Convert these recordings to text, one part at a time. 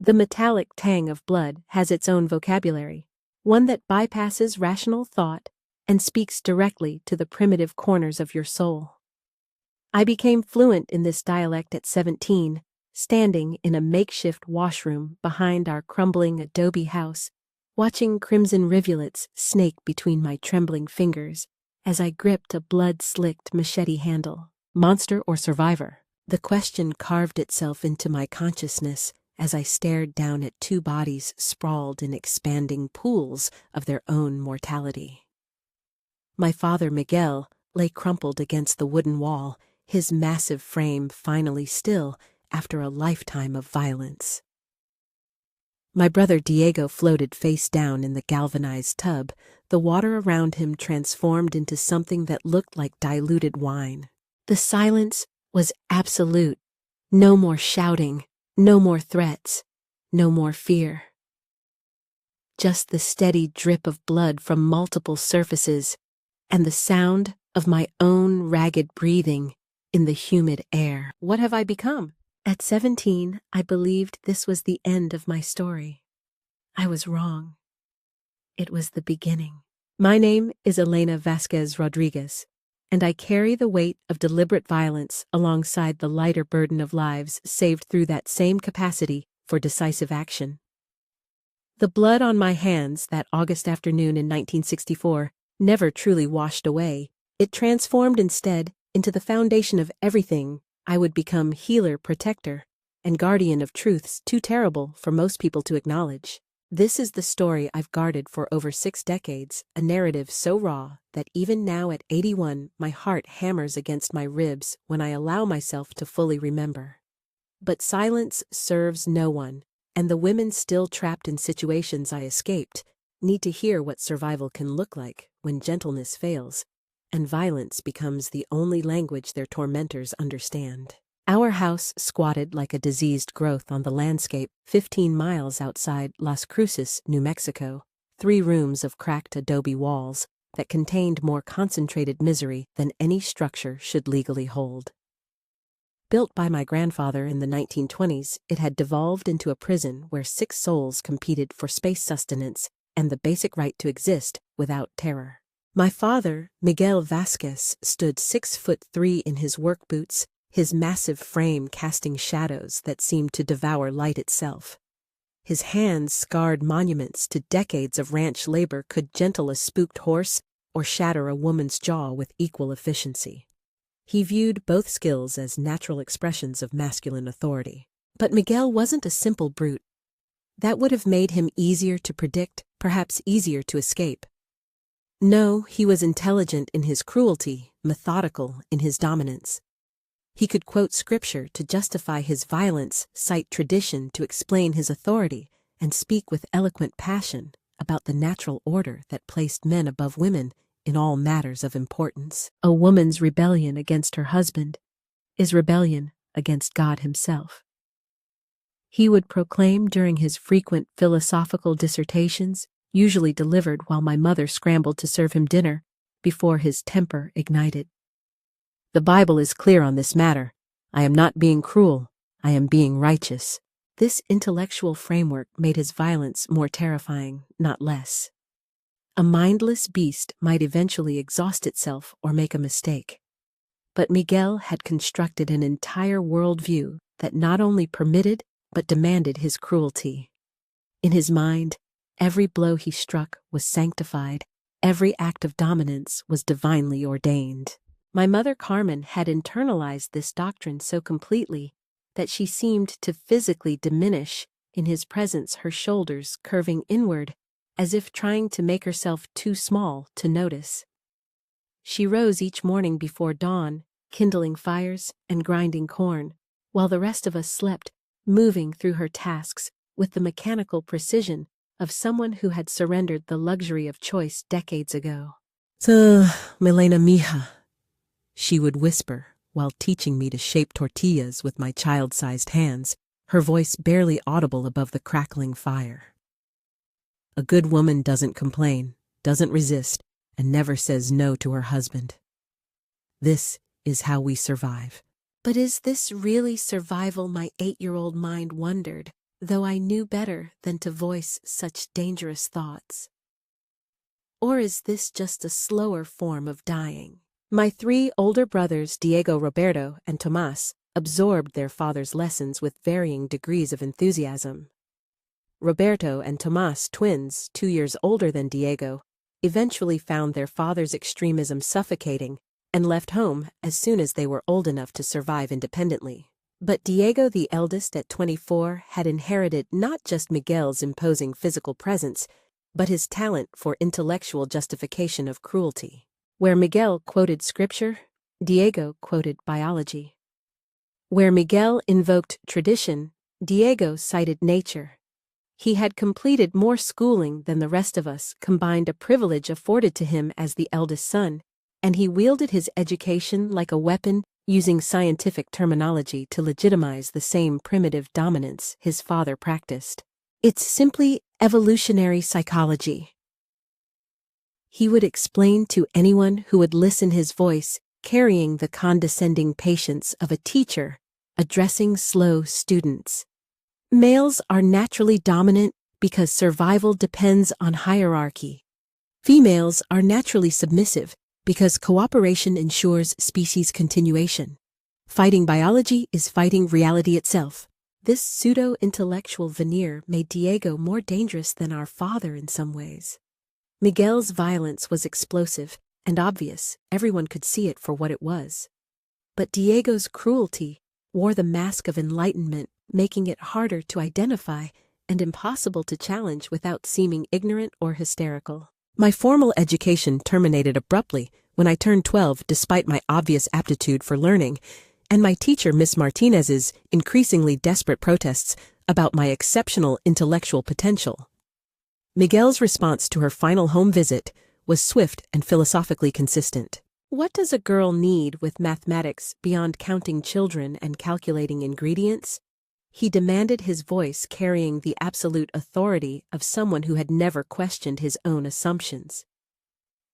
The metallic tang of blood has its own vocabulary, one that bypasses rational thought and speaks directly to the primitive corners of your soul. I became fluent in this dialect at 17, standing in a makeshift washroom behind our crumbling adobe house, watching crimson rivulets snake between my trembling fingers as I gripped a blood-slicked machete handle. Monster or survivor? The question carved itself into my consciousness as I stared down at two bodies sprawled in expanding pools of their own mortality. My father, Miguel, lay crumpled against the wooden wall, his massive frame finally still after a lifetime of violence. My brother Diego floated face down in the galvanized tub, the water around him transformed into something that looked like diluted wine. The silence was absolute. No more shouting, no more threats, no more fear. Just the steady drip of blood from multiple surfaces and the sound of my own ragged breathing in the humid air. What have I become? At 17, I believed this was the end of my story. I was wrong. It was the beginning. My name is Elena Vasquez Rodriguez, and I carry the weight of deliberate violence alongside the lighter burden of lives saved through that same capacity for decisive action. The blood on my hands that August afternoon in 1964 never truly washed away. It transformed instead into the foundation of everything I would become: healer, protector, and guardian of truths too terrible for most people to acknowledge. This is the story I've guarded for over 6 decades, a narrative so raw that even now at 81 my heart hammers against my ribs when I allow myself to fully remember. But silence serves no one, and the women still trapped in situations I escaped need to hear what survival can look like when gentleness fails and violence becomes the only language their tormentors understand. Our house squatted like a diseased growth on the landscape 15 miles outside Las Cruces, New Mexico, 3 rooms of cracked adobe walls that contained more concentrated misery than any structure should legally hold. Built by my grandfather in the 1920s, it had devolved into a prison where 6 souls competed for space sustenance and the basic right to exist without terror. My father, Miguel Vasquez, stood 6'3" in his work boots, his massive frame casting shadows that seemed to devour light itself. His hands scarred monuments to decades of ranch labor could gentle a spooked horse or shatter a woman's jaw with equal efficiency. He viewed both skills as natural expressions of masculine authority. But Miguel wasn't a simple brute. That would have made him easier to predict, perhaps easier to escape. No, he was intelligent in his cruelty, methodical in his dominance. He could quote scripture to justify his violence, cite tradition to explain his authority, and speak with eloquent passion about the natural order that placed men above women in all matters of importance. A woman's rebellion against her husband is rebellion against God himself. He would proclaim during his frequent philosophical dissertations, usually delivered while my mother scrambled to serve him dinner, before his temper ignited. The Bible is clear on this matter. I am not being cruel. I am being righteous. This intellectual framework made his violence more terrifying, not less. A mindless beast might eventually exhaust itself or make a mistake. But Miguel had constructed an entire worldview that not only permitted but demanded his cruelty. In his mind, every blow he struck was sanctified, every act of dominance was divinely ordained. My mother Carmen had internalized this doctrine so completely that she seemed to physically diminish in his presence, her shoulders curving inward as if trying to make herself too small to notice. She rose each morning before dawn, kindling fires and grinding corn, while the rest of us slept, moving through her tasks with the mechanical precision of someone who had surrendered the luxury of choice decades ago. Milena mija, she would whisper while teaching me to shape tortillas with my child-sized hands, her voice barely audible above the crackling fire. A good woman doesn't complain, doesn't resist, and never says no to her husband. This is how we survive. But is this really survival, my 8-year-old mind wondered, though I knew better than to voice such dangerous thoughts. Or is this just a slower form of dying? My 3 older brothers, Diego, Roberto, and Tomas, absorbed their father's lessons with varying degrees of enthusiasm. Roberto and Tomas, twins, 2 years older than Diego, eventually found their father's extremism suffocating and left home as soon as they were old enough to survive independently. But Diego, the eldest at 24, had inherited not just Miguel's imposing physical presence, but his talent for intellectual justification of cruelty. Where Miguel quoted scripture, Diego quoted biology. Where Miguel invoked tradition, Diego cited nature. He had completed more schooling than the rest of us combined, a privilege afforded to him as the eldest son, and he wielded his education like a weapon, using scientific terminology to legitimize the same primitive dominance his father practiced. It's simply evolutionary psychology, he would explain to anyone who would listen, his voice carrying the condescending patience of a teacher addressing slow students. Males are naturally dominant because survival depends on hierarchy. Females are naturally submissive because cooperation ensures species continuation. Fighting biology is fighting reality itself. This pseudo-intellectual veneer made Diego more dangerous than our father in some ways. Miguel's violence was explosive and obvious, everyone could see it for what it was. But Diego's cruelty wore the mask of enlightenment, making it harder to identify and impossible to challenge without seeming ignorant or hysterical. My formal education terminated abruptly when I turned 12 despite my obvious aptitude for learning, and my teacher, Miss Martinez's, increasingly desperate protests about my exceptional intellectual potential. Miguel's response to her final home visit was swift and philosophically consistent. What does a girl need with mathematics beyond counting children and calculating ingredients? He demanded, his voice carrying the absolute authority of someone who had never questioned his own assumptions.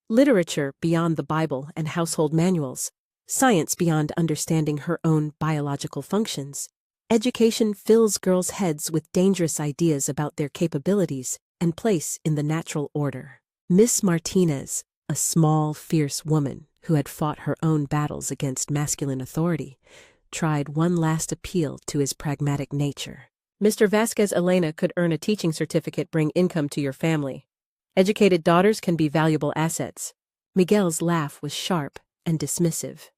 Literature beyond the Bible and household manuals, science beyond understanding her own biological functions. Education fills girls' heads with dangerous ideas about their capabilities and place in the natural order. Miss Martinez, a small, fierce woman who had fought her own battles against masculine authority, tried one last appeal to his pragmatic nature. Mr. Vasquez, Elena could earn a teaching certificate, bring income to your family. Educated daughters can be valuable assets. Miguel's laugh was sharp and dismissive.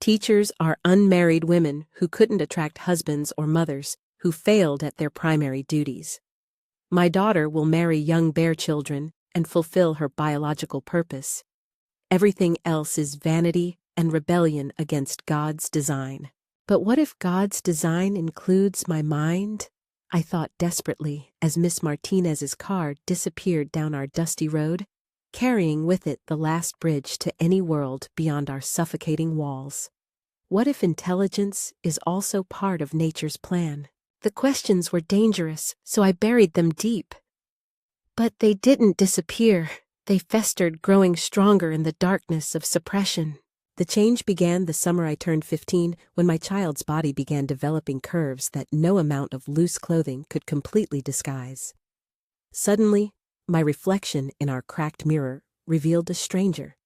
Teachers are unmarried women who couldn't attract husbands or mothers who failed at their primary duties. My daughter will marry young bear children and fulfill her biological purpose. Everything else is vanity and rebellion against God's design. But what if God's design includes my mind? I thought desperately as Miss Martinez's car disappeared down our dusty road, carrying with it the last bridge to any world beyond our suffocating walls. What if intelligence is also part of nature's plan? The questions were dangerous, so I buried them deep. But they didn't disappear. They festered, growing stronger in the darkness of suppression. The change began the summer I turned 15, when my child's body began developing curves that no amount of loose clothing could completely disguise. Suddenly, my reflection in our cracked mirror revealed a stranger.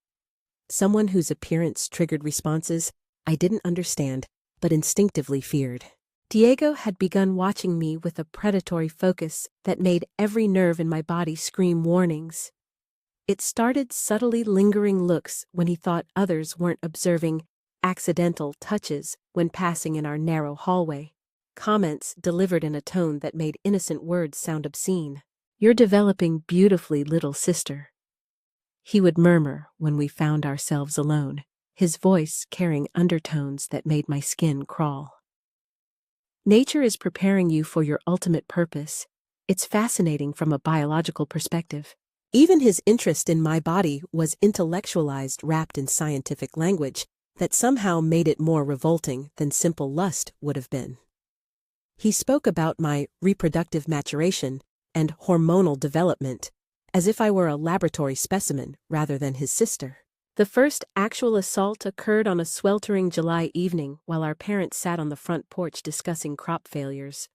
Someone whose appearance triggered responses I didn't understand, but instinctively feared. Diego had begun watching me with a predatory focus that made every nerve in my body scream warnings. It started subtly lingering looks when he thought others weren't observing, accidental touches when passing in our narrow hallway, comments delivered in a tone that made innocent words sound obscene. "You're developing beautifully, little sister," he would murmur when we found ourselves alone, his voice carrying undertones that made my skin crawl. Nature is preparing you for your ultimate purpose. It's fascinating from a biological perspective. Even his interest in my body was intellectualized, wrapped in scientific language that somehow made it more revolting than simple lust would have been. He spoke about my reproductive maturation and hormonal development as if I were a laboratory specimen rather than his sister. The first actual assault occurred on a sweltering July evening while our parents sat on the front porch discussing crop failures.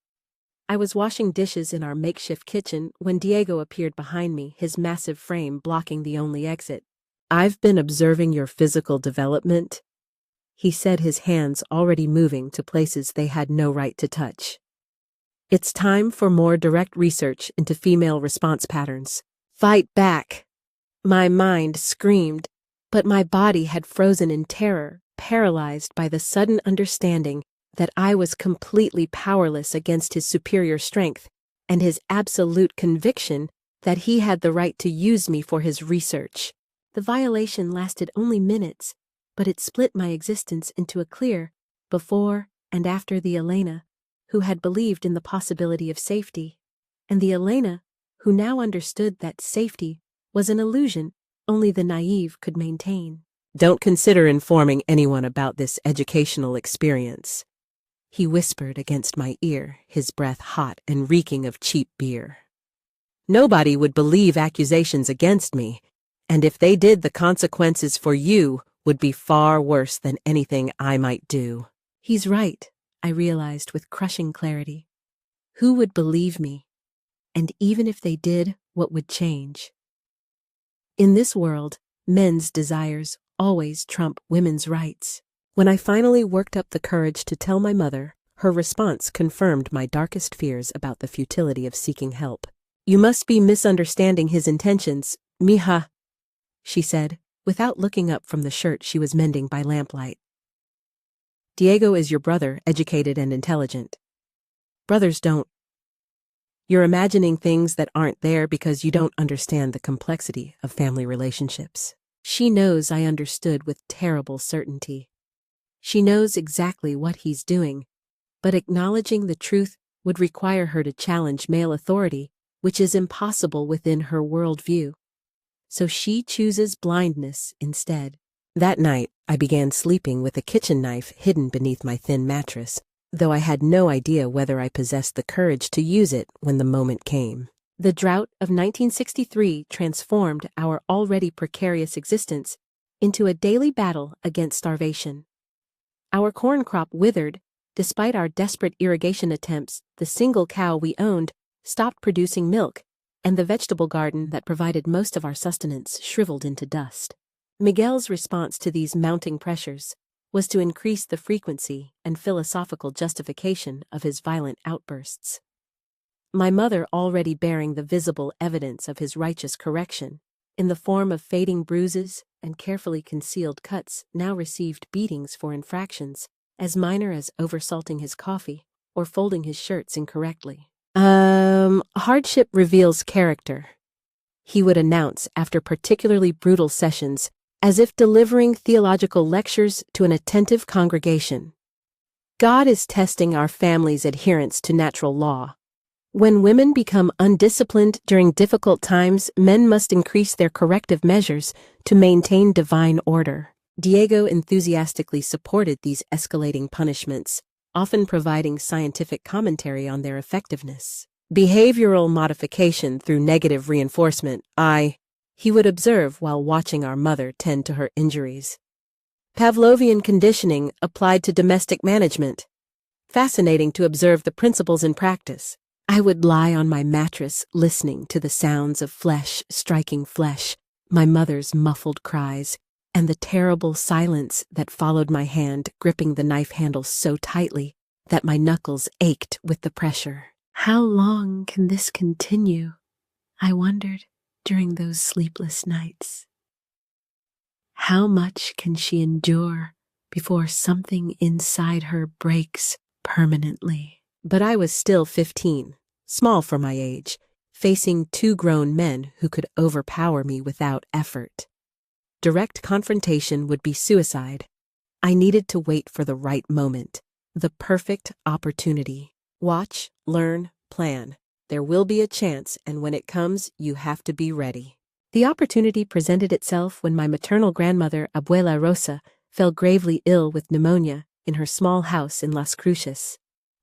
I was washing dishes in our makeshift kitchen when Diego appeared behind me, his massive frame blocking the only exit. "I've been observing your physical development," he said, his hands already moving to places they had no right to touch. "It's time for more direct research into female response patterns." "Fight back!" my mind screamed, but my body had frozen in terror, paralyzed by the sudden understanding that I was completely powerless against his superior strength and his absolute conviction that he had the right to use me for his research. The violation lasted only minutes, but it split my existence into a clear before and after the Elena who had believed in the possibility of safety, and the Elena who now understood that safety was an illusion only the naive could maintain. "Don't consider informing anyone about this educational experience," he whispered against my ear, his breath hot and reeking of cheap beer. "Nobody would believe accusations against me, and if they did, the consequences for you would be far worse than anything I might do." He's right, I realized with crushing clarity. Who would believe me? And even if they did, what would change? In this world, men's desires always trump women's rights. When I finally worked up the courage to tell my mother, her response confirmed my darkest fears about the futility of seeking help. "You must be misunderstanding his intentions, mija," she said, without looking up from the shirt she was mending by lamplight. "Diego is your brother, educated and intelligent. Brothers don't. You're imagining things that aren't there because you don't understand the complexity of family relationships." She knows I understood with terrible certainty. She knows exactly what he's doing, but acknowledging the truth would require her to challenge male authority, which is impossible within her worldview. So she chooses blindness instead. That night, I began sleeping with a kitchen knife hidden beneath my thin mattress, though I had no idea whether I possessed the courage to use it when the moment came. The drought of 1963 transformed our already precarious existence into a daily battle against starvation. Our corn crop withered. Despite our desperate irrigation attempts, the single cow we owned stopped producing milk, and the vegetable garden that provided most of our sustenance shriveled into dust. Miguel's response to these mounting pressures was to increase the frequency and philosophical justification of his violent outbursts. My mother, already bearing the visible evidence of his righteous correction, in the form of fading bruises and carefully concealed cuts, now received beatings for infractions as minor as oversalting his coffee or folding his shirts incorrectly. Hardship reveals character," he would announce after particularly brutal sessions, as if delivering theological lectures to an attentive congregation. "God is testing our family's adherence to natural law. When women become undisciplined during difficult times, men must increase their corrective measures to maintain divine order." Diego enthusiastically supported these escalating punishments, often providing scientific commentary on their effectiveness. "Behavioral modification through negative reinforcement, he would observe while watching our mother tend to her injuries. "Pavlovian conditioning applied to domestic management. Fascinating to observe the principles in practice." I would lie on my mattress listening to the sounds of flesh striking flesh, my mother's muffled cries, and the terrible silence that followed my hand gripping the knife handle so tightly that my knuckles ached with the pressure. How long can this continue? I wondered during those sleepless nights. How much can she endure before something inside her breaks permanently? But I was still 15, small for my age, facing two grown men who could overpower me without effort. Direct confrontation would be suicide. I needed to wait for the right moment, the perfect opportunity. Watch, learn, plan. There will be a chance, and when it comes, you have to be ready. The opportunity presented itself when my maternal grandmother, Abuela Rosa, fell gravely ill with pneumonia in her small house in Las Cruces.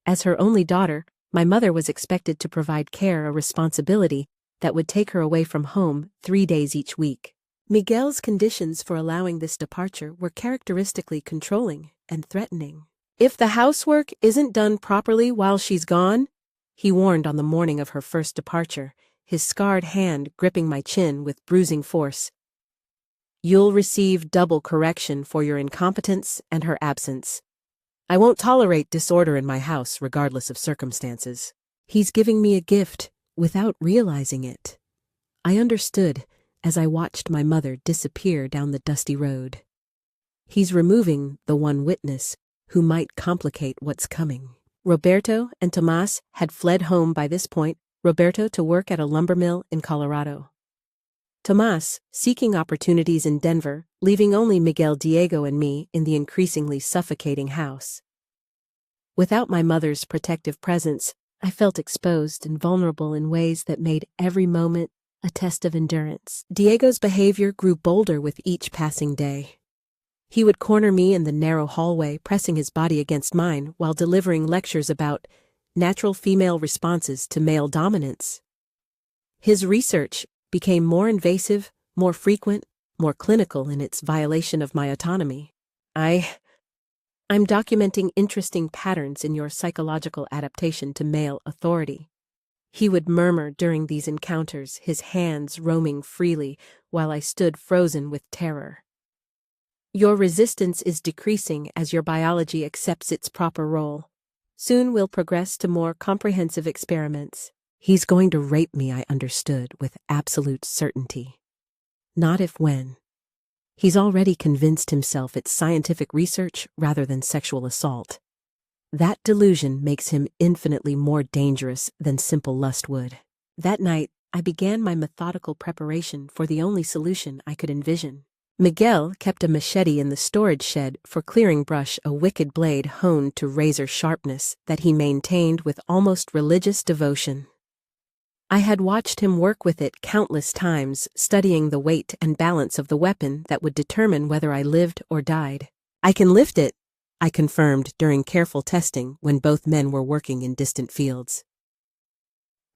As her only daughter, my mother was expected to provide care, a responsibility that would take her away from home 3 days each week. Miguel's conditions for allowing this departure were characteristically controlling and threatening. "If the housework isn't done properly while she's gone," he warned on the morning of her first departure, his scarred hand gripping my chin with bruising force. "You'll receive double correction for your incompetence and her absence. I won't tolerate disorder in my house regardless of circumstances." He's giving me a gift without realizing it. I understood as I watched my mother disappear down the dusty road. He's removing the one witness who might complicate what's coming. Roberto and Tomas had fled home by this point, Roberto to work at a lumber mill in Colorado. Tomas, seeking opportunities in Denver, leaving only Miguel, Diego, and me in the increasingly suffocating house. Without my mother's protective presence, I felt exposed and vulnerable in ways that made every moment a test of endurance. Diego's behavior grew bolder with each passing day. He would corner me in the narrow hallway, pressing his body against mine while delivering lectures about natural female responses to male dominance. His research became more invasive, more frequent, more clinical in its violation of my autonomy. I'm documenting interesting patterns in your psychological adaptation to male authority. He would murmur during these encounters, his hands roaming freely while I stood frozen with terror. Your resistance is decreasing as your biology accepts its proper role. Soon we'll progress to more comprehensive experiments. He's going to rape me, I understood with absolute certainty. Not if when. He's already convinced himself it's scientific research rather than sexual assault. That delusion makes him infinitely more dangerous than simple lust would. That night, I began my methodical preparation for the only solution I could envision. Miguel kept a machete in the storage shed for clearing brush, a wicked blade honed to razor sharpness that he maintained with almost religious devotion. I had watched him work with it countless times, studying the weight and balance of the weapon that would determine whether I lived or died. "I can lift it," I confirmed during careful testing when both men were working in distant fields.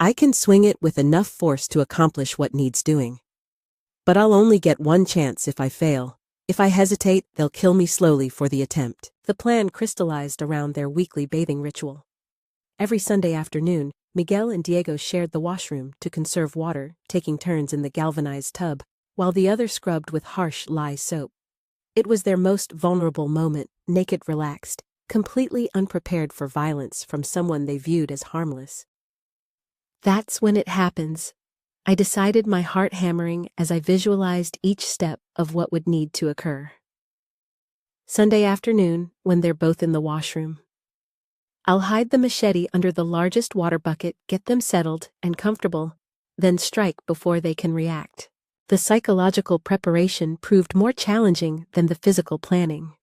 "I can swing it with enough force to accomplish what needs doing. But I'll only get one chance if I fail. If I hesitate, they'll kill me slowly for the attempt." The plan crystallized around their weekly bathing ritual. Every Sunday afternoon, Miguel and Diego shared the washroom to conserve water, taking turns in the galvanized tub, while the other scrubbed with harsh lye soap. It was their most vulnerable moment, naked, relaxed, completely unprepared for violence from someone they viewed as harmless. That's when it happens, I decided, my heart hammering as I visualized each step of what would need to occur. Sunday afternoon, when they're both in the washroom. I'll hide the machete under the largest water bucket, get them settled and comfortable, then strike before they can react. The psychological preparation proved more challenging than the physical planning.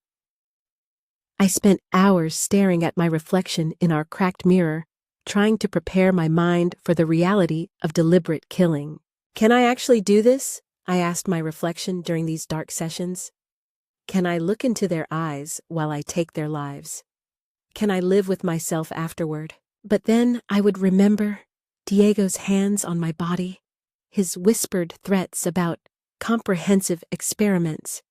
I spent hours staring at my reflection in our cracked mirror, trying to prepare my mind for the reality of deliberate killing. "Can I actually do this?" I asked my reflection during these dark sessions. "Can I look into their eyes while I take their lives? Can I live with myself afterward?" But then I would remember Diego's hands on my body, his whispered threats about comprehensive experiments,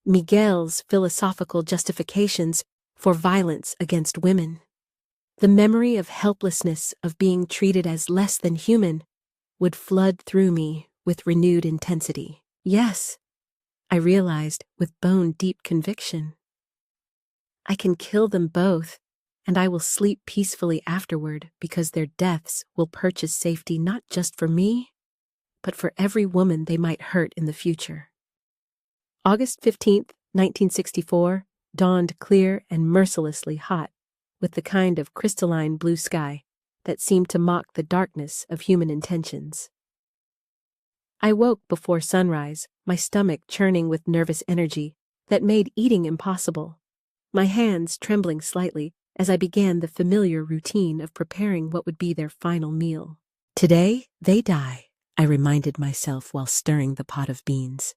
Miguel's philosophical justifications for violence against women. The memory of helplessness, of being treated as less than human, would flood through me with renewed intensity. Yes, I realized with bone-deep conviction. I can kill them both, and I will sleep peacefully afterward because their deaths will purchase safety not just for me, but for every woman they might hurt in the future. August 15th, 1964, dawned clear and mercilessly hot, with the kind of crystalline blue sky that seemed to mock the darkness of human intentions. I woke before sunrise, my stomach churning with nervous energy that made eating impossible, my hands trembling slightly as I began the familiar routine of preparing what would be their final meal. "Today, they die," I reminded myself while stirring the pot of beans.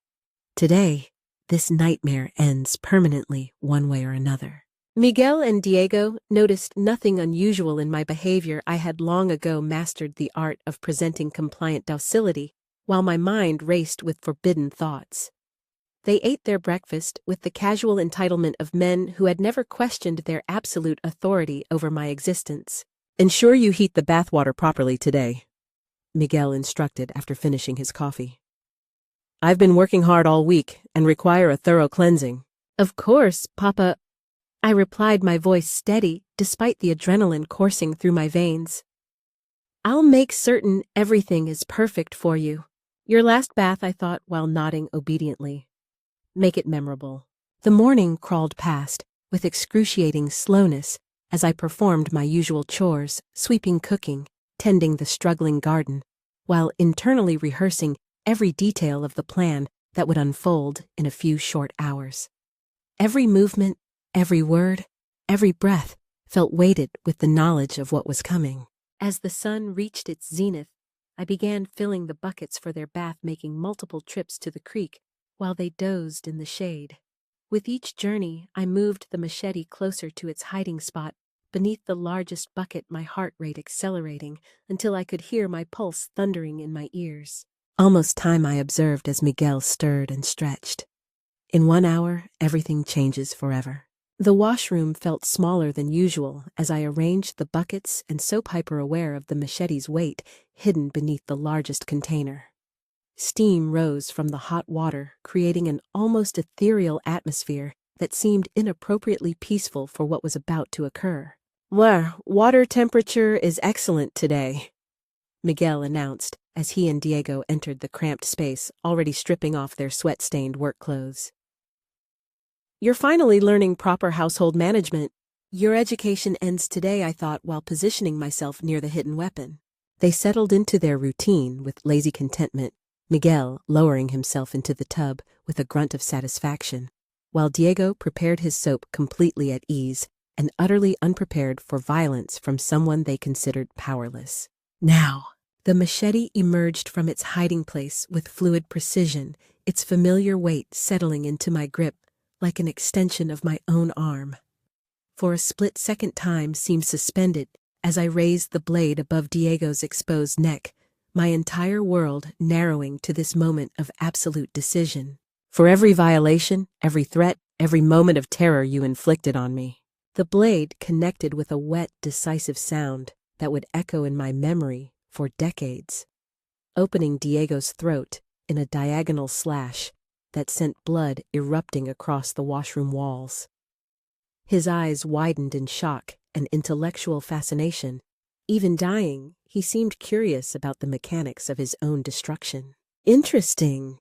"Today, this nightmare ends permanently one way or another." Miguel and Diego noticed nothing unusual in my behavior. I had long ago mastered the art of presenting compliant docility, while my mind raced with forbidden thoughts. They ate their breakfast with the casual entitlement of men who had never questioned their absolute authority over my existence. Ensure you heat the bathwater properly today, Miguel instructed after finishing his coffee. I've been working hard all week and require a thorough cleansing. Of course, Papa, I replied, my voice steady despite the adrenaline coursing through my veins. I'll make certain everything is perfect for you. Your last bath, I thought while nodding obediently. Make it memorable. The morning crawled past with excruciating slowness as I performed my usual chores, sweeping, cooking, tending the struggling garden, while internally rehearsing every detail of the plan that would unfold in a few short hours. Every movement, every word, every breath felt weighted with the knowledge of what was coming. As the sun reached its zenith, I began filling the buckets for their bath, making multiple trips to the creek while they dozed in the shade. With each journey, I moved the machete closer to its hiding spot beneath the largest bucket, my heart rate accelerating until I could hear my pulse thundering in my ears. Almost time, I observed as Miguel stirred and stretched. In 1 hour, everything changes forever. The washroom felt smaller than usual as I arranged the buckets and so hyper-aware of the machete's weight hidden beneath the largest container. Steam rose from the hot water, creating an almost ethereal atmosphere that seemed inappropriately peaceful for what was about to occur. Water temperature is excellent today, Miguel announced as he and Diego entered the cramped space, already stripping off their sweat-stained work clothes. You're finally learning proper household management. Your education ends today, I thought while positioning myself near the hidden weapon. They settled into their routine with lazy contentment, Miguel lowering himself into the tub with a grunt of satisfaction, while Diego prepared his soap completely at ease and utterly unprepared for violence from someone they considered powerless. Now, the machete emerged from its hiding place with fluid precision, its familiar weight settling into my grip like an extension of my own arm. For a split second, time seemed suspended as I raised the blade above Diego's exposed neck, my entire world narrowing to this moment of absolute decision. For every violation, every threat, every moment of terror you inflicted on me. The blade connected with a wet, decisive sound that would echo in my memory for decades, opening Diego's throat in a diagonal slash that sent blood erupting across the washroom walls. His eyes widened in shock and intellectual fascination. Even dying, he seemed curious about the mechanics of his own destruction. Interesting,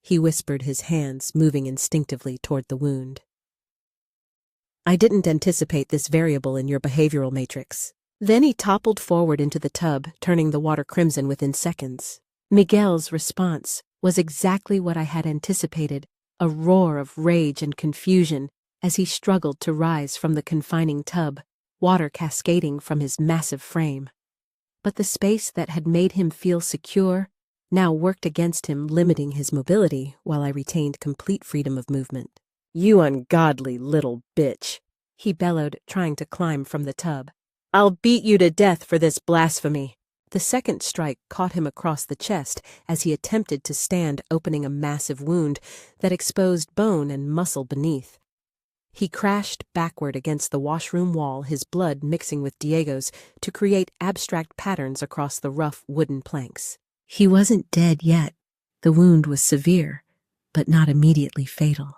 he whispered, his hands moving instinctively toward the wound. I didn't anticipate this variable in your behavioral matrix. Then he toppled forward into the tub, turning the water crimson within seconds. Miguel's response was exactly what I had anticipated, a roar of rage and confusion as he struggled to rise from the confining tub, water cascading from his massive frame. But the space that had made him feel secure now worked against him, limiting his mobility while I retained complete freedom of movement. You ungodly little bitch, he bellowed, trying to climb from the tub. I'll beat you to death for this blasphemy. The second strike caught him across the chest as he attempted to stand, opening a massive wound that exposed bone and muscle beneath. He crashed backward against the washroom wall, his blood mixing with Diego's to create abstract patterns across the rough wooden planks. He wasn't dead yet. The wound was severe, but not immediately fatal.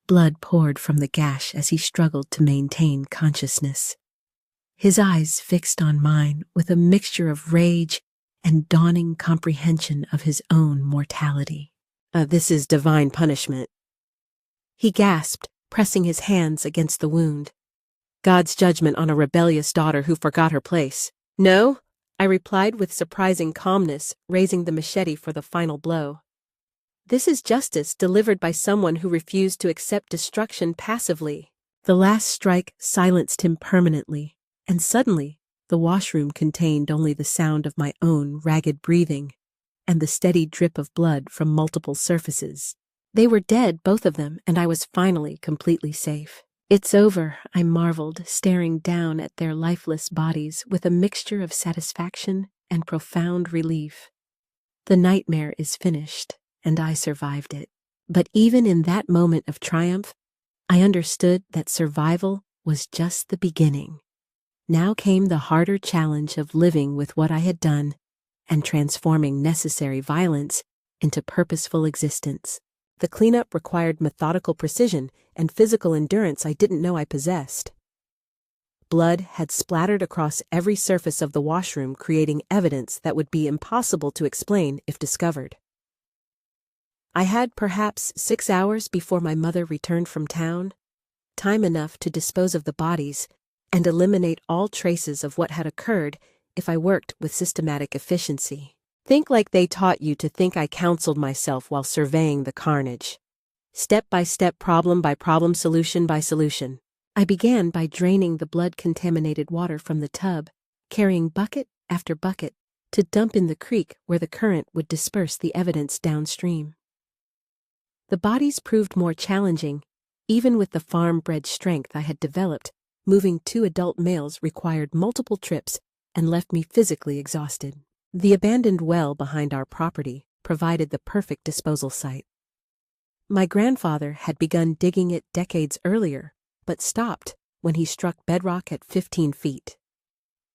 Blood poured from the gash as he struggled to maintain consciousness. His eyes fixed on mine with a mixture of rage and dawning comprehension of his own mortality. This is divine punishment, he gasped, pressing his hands against the wound. God's judgment on a rebellious daughter who forgot her place. No, I replied with surprising calmness, raising the machete for the final blow. This is justice delivered by someone who refused to accept destruction passively. The last strike silenced him permanently, and suddenly the washroom contained only the sound of my own ragged breathing and the steady drip of blood from multiple surfaces. They were dead, both of them, and I was finally completely safe. It's over, I marveled, staring down at their lifeless bodies with a mixture of satisfaction and profound relief. The nightmare is finished, and I survived it. But even in that moment of triumph, I understood that survival was just the beginning. Now came the harder challenge of living with what I had done and transforming necessary violence into purposeful existence. The cleanup required methodical precision and physical endurance I didn't know I possessed. Blood had splattered across every surface of the washroom, creating evidence that would be impossible to explain if discovered. I had perhaps 6 hours before my mother returned from town, time enough to dispose of the bodies and eliminate all traces of what had occurred if I worked with systematic efficiency. Think like they taught you to think, I counseled myself while surveying the carnage. Step by step, problem by problem, solution by solution. I began by draining the blood-contaminated water from the tub, carrying bucket after bucket to dump in the creek where the current would disperse the evidence downstream. The bodies proved more challenging. Even with the farm-bred strength I had developed, moving 2 adult males required multiple trips and left me physically exhausted. The abandoned well behind our property provided the perfect disposal site. My grandfather had begun digging it decades earlier, but stopped when he struck bedrock at 15 feet.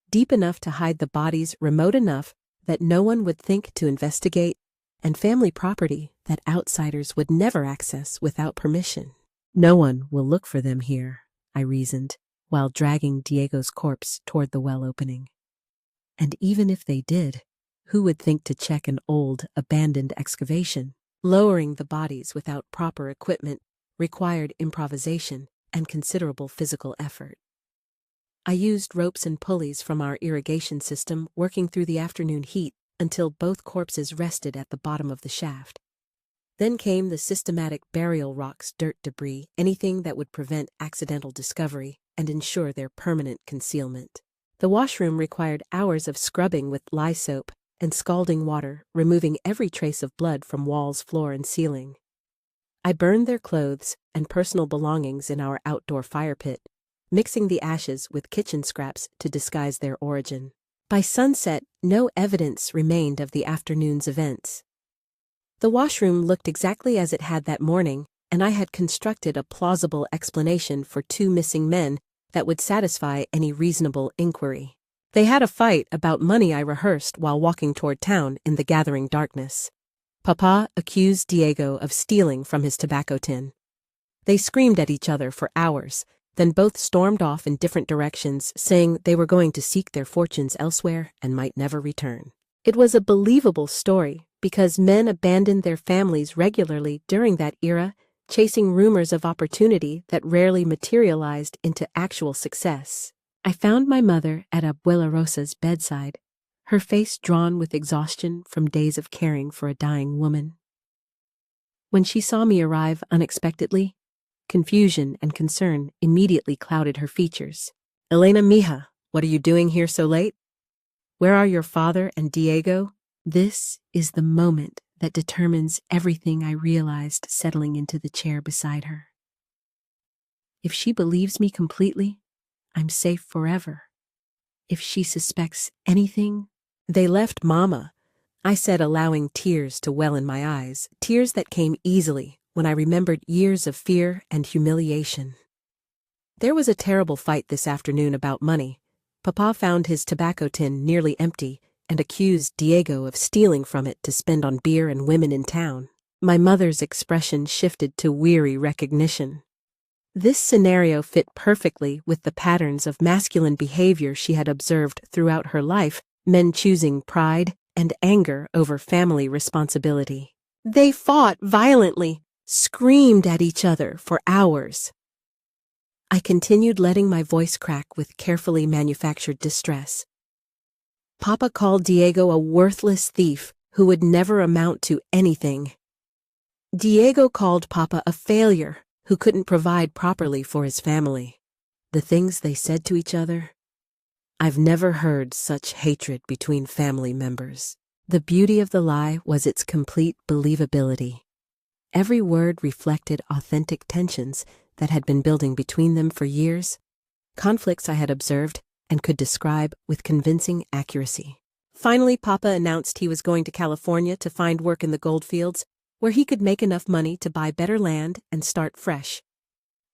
Deep enough to hide the bodies, remote enough that no one would think to investigate, and family property that outsiders would never access without permission. No one will look for them here, I reasoned, while dragging Diego's corpse toward the well opening. And even if they did, who would think to check an old, abandoned excavation? Lowering the bodies without proper equipment required improvisation and considerable physical effort. I used ropes and pulleys from our irrigation system, working through the afternoon heat until both corpses rested at the bottom of the shaft. Then came the systematic burial, rocks, dirt, debris, anything that would prevent accidental discovery and ensure their permanent concealment. The washroom required hours of scrubbing with lye soap and scalding water, removing every trace of blood from walls, floor, and ceiling. I burned their clothes and personal belongings in our outdoor fire pit, mixing the ashes with kitchen scraps to disguise their origin. By sunset, no evidence remained of the afternoon's events. The washroom looked exactly as it had that morning, and I had constructed a plausible explanation for 2 missing men that would satisfy any reasonable inquiry. They had a fight about money, I rehearsed while walking toward town in the gathering darkness. Papa accused Diego of stealing from his tobacco tin. They screamed at each other for hours, then both stormed off in different directions, saying they were going to seek their fortunes elsewhere and might never return. It was a believable story because men abandoned their families regularly during that era, chasing rumors of opportunity that rarely materialized into actual success. I found my mother at Abuela Rosa's bedside, her face drawn with exhaustion from days of caring for a dying woman. When she saw me arrive unexpectedly, confusion and concern immediately clouded her features. "Elena, mija, what are you doing here so late? Where are your father and Diego?" This is the moment that determines everything, I realized, settling into the chair beside her. If she believes me completely, I'm safe forever. If she suspects anything, "They left Mama," I said, allowing tears to well in my eyes, tears that came easily when I remembered years of fear and humiliation. There was a terrible fight this afternoon about money. Papa found his tobacco tin nearly empty and accused Diego of stealing from it to spend on beer and women in town. My mother's expression shifted to weary recognition. This scenario fit perfectly with the patterns of masculine behavior she had observed throughout her life, men choosing pride and anger over family responsibility. They fought violently, screamed at each other for hours. I continued, letting my voice crack with carefully manufactured distress. Papa called Diego a worthless thief who would never amount to anything. Diego called Papa a failure who couldn't provide properly for his family. The things they said to each other. I've never heard such hatred between family members. The beauty of the lie was its complete believability. Every word reflected authentic tensions that had been building between them for years, conflicts I had observed and could describe with convincing accuracy. Finally, Papa announced he was going to California to find work in the goldfields, where he could make enough money to buy better land and start fresh.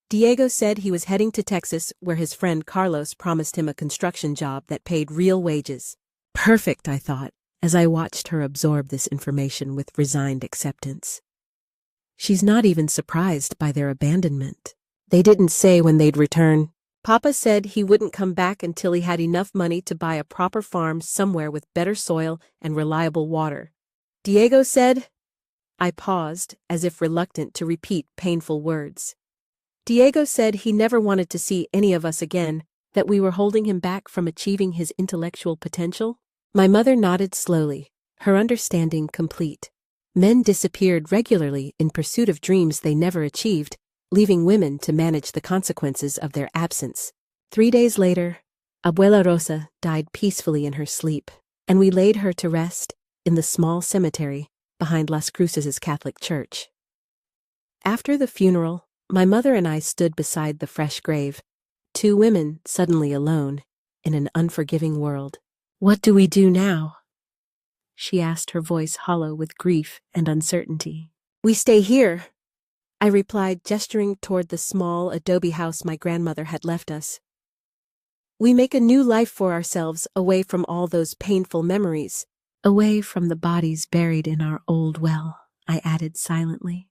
Diego said he was heading to Texas where his friend Carlos promised him a construction job that paid real wages. Perfect, I thought, as I watched her absorb this information with resigned acceptance. She's not even surprised by their abandonment. They didn't say when they'd return. Papa said he wouldn't come back until he had enough money to buy a proper farm somewhere with better soil and reliable water. Diego said. I paused, as if reluctant to repeat painful words. Diego said he never wanted to see any of us again, that we were holding him back from achieving his intellectual potential. My mother nodded slowly, her understanding complete. Men disappeared regularly in pursuit of dreams they never achieved, leaving women to manage the consequences of their absence. 3 days later, Abuela Rosa died peacefully in her sleep, and we laid her to rest in the small cemetery behind Las Cruces' Catholic church. After the funeral, my mother and I stood beside the fresh grave, 2 women suddenly alone in an unforgiving world. What do we do now? She asked, her voice hollow with grief and uncertainty. We stay here, I replied, gesturing toward the small adobe house my grandmother had left us. We make a new life for ourselves away from all those painful memories, away from the bodies buried in our old well, I added silently.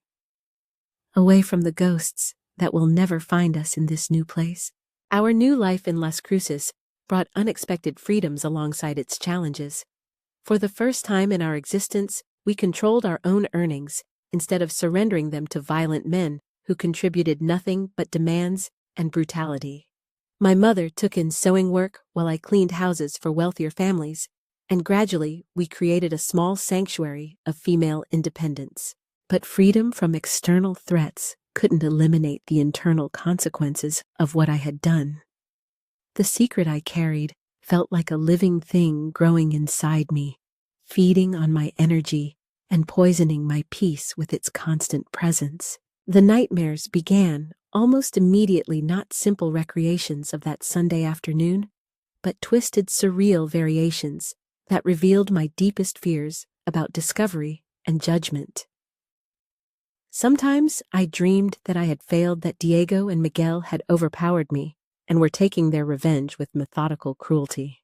Away from the ghosts that will never find us in this new place. Our new life in Las Cruces brought unexpected freedoms alongside its challenges. For the first time in our existence, we controlled our own earnings, instead of surrendering them to violent men who contributed nothing but demands and brutality. My mother took in sewing work while I cleaned houses for wealthier families, and gradually we created a small sanctuary of female independence. But freedom from external threats couldn't eliminate the internal consequences of what I had done. The secret I carried felt like a living thing growing inside me, feeding on my energy and poisoning my peace with its constant presence. The nightmares began almost immediately, not simple recreations of that Sunday afternoon, but twisted, surreal variations that revealed my deepest fears about discovery and judgment. Sometimes I dreamed that I had failed, that Diego and Miguel had overpowered me and were taking their revenge with methodical cruelty.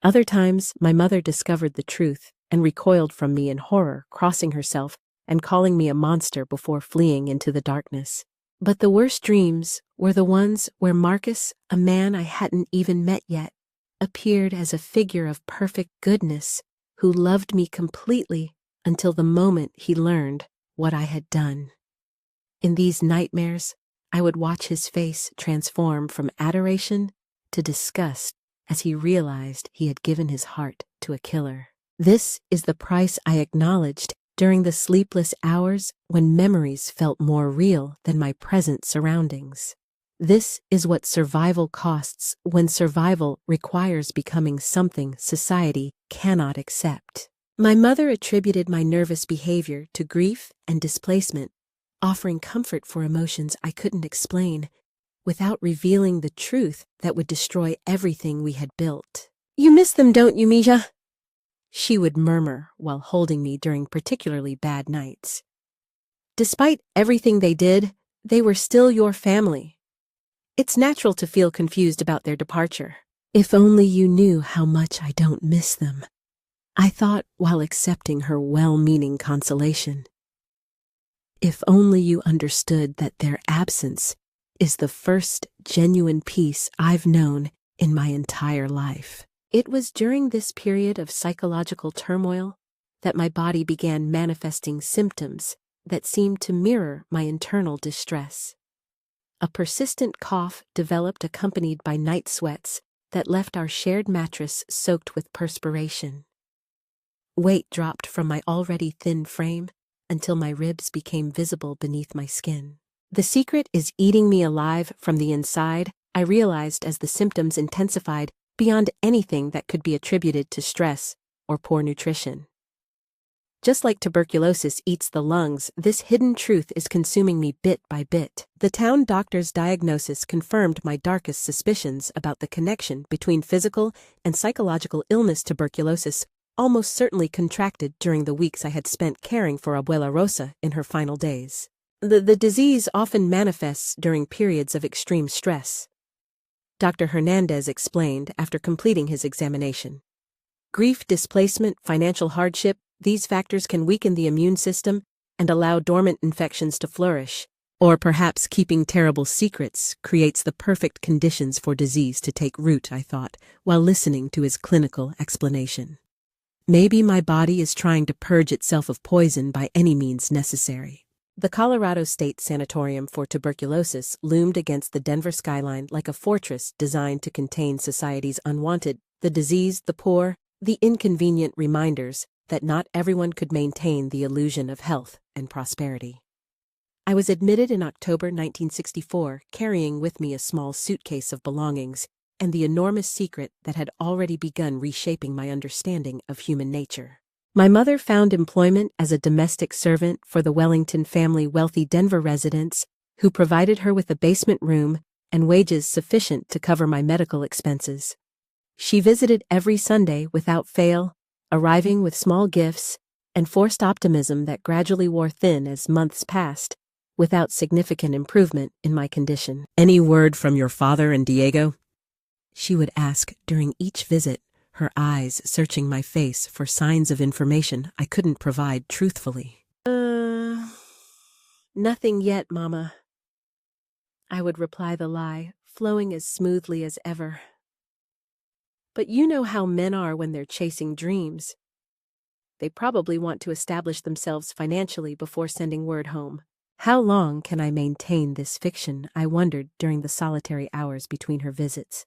Other times, my mother discovered the truth and recoiled from me in horror, crossing herself and calling me a monster before fleeing into the darkness. But the worst dreams were the ones where Marcus, a man I hadn't even met yet, appeared as a figure of perfect goodness who loved me completely until the moment he learned what I had done. In these nightmares, I would watch his face transform from adoration to disgust as he realized he had given his heart to a killer. This is the price I acknowledged during the sleepless hours when memories felt more real than my present surroundings. This is what survival costs when survival requires becoming something society cannot accept. My mother attributed my nervous behavior to grief and displacement, offering comfort for emotions I couldn't explain, without revealing the truth that would destroy everything we had built. You miss them, don't you, Misha? She would murmur while holding me during particularly bad nights. Despite everything they did, they were still your family. It's natural to feel confused about their departure. If only you knew how much I don't miss them, I thought while accepting her well-meaning consolation. If only you understood that their absence is the first genuine peace I've known in my entire life. It was during this period of psychological turmoil that my body began manifesting symptoms that seemed to mirror my internal distress. A persistent cough developed, accompanied by night sweats that left our shared mattress soaked with perspiration. Weight dropped from my already thin frame until my ribs became visible beneath my skin. The secret is eating me alive from the inside, I realized as the symptoms intensified beyond anything that could be attributed to stress or poor nutrition. Just like tuberculosis eats the lungs, this hidden truth is consuming me bit by bit. The town doctor's diagnosis confirmed my darkest suspicions about the connection between physical and psychological illness. Tuberculosis almost certainly contracted during the weeks I had spent caring for Abuela Rosa in her final days. The disease often manifests during periods of extreme stress, Dr. Hernandez explained after completing his examination. Grief, displacement, financial hardship, these factors can weaken the immune system and allow dormant infections to flourish. Or perhaps keeping terrible secrets creates the perfect conditions for disease to take root, I thought, while listening to his clinical explanation. Maybe my body is trying to purge itself of poison by any means necessary. The Colorado State Sanatorium for Tuberculosis loomed against the Denver skyline like a fortress designed to contain society's unwanted, the diseased, the poor, the inconvenient reminders that not everyone could maintain the illusion of health and prosperity. I was admitted in October 1964, carrying with me a small suitcase of belongings and the enormous secret that had already begun reshaping my understanding of human nature. My mother found employment as a domestic servant for the Wellington family wealthy Denver residents who provided her with a basement room and wages sufficient to cover my medical expenses. She visited every Sunday without fail, arriving with small gifts and forced optimism that gradually wore thin as months passed, without significant improvement in my condition. "Any word from your father and Diego?" she would ask during each visit, her eyes searching my face for signs of information I couldn't provide truthfully. Nothing yet, Mama." I would reply the lie, flowing as smoothly as ever. "But you know how men are when they're chasing dreams. They probably want to establish themselves financially before sending word home." How long can I maintain this fiction, I wondered during the solitary hours between her visits.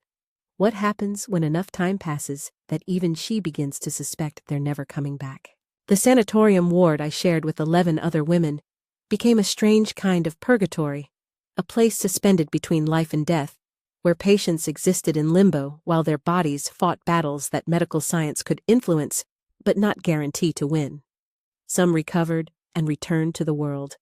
What happens when enough time passes that even she begins to suspect they're never coming back? The sanatorium ward I shared with 11 other women became a strange kind of purgatory, a place suspended between life and death, where patients existed in limbo while their bodies fought battles that medical science could influence but not guarantee to win. Some recovered and returned to the world.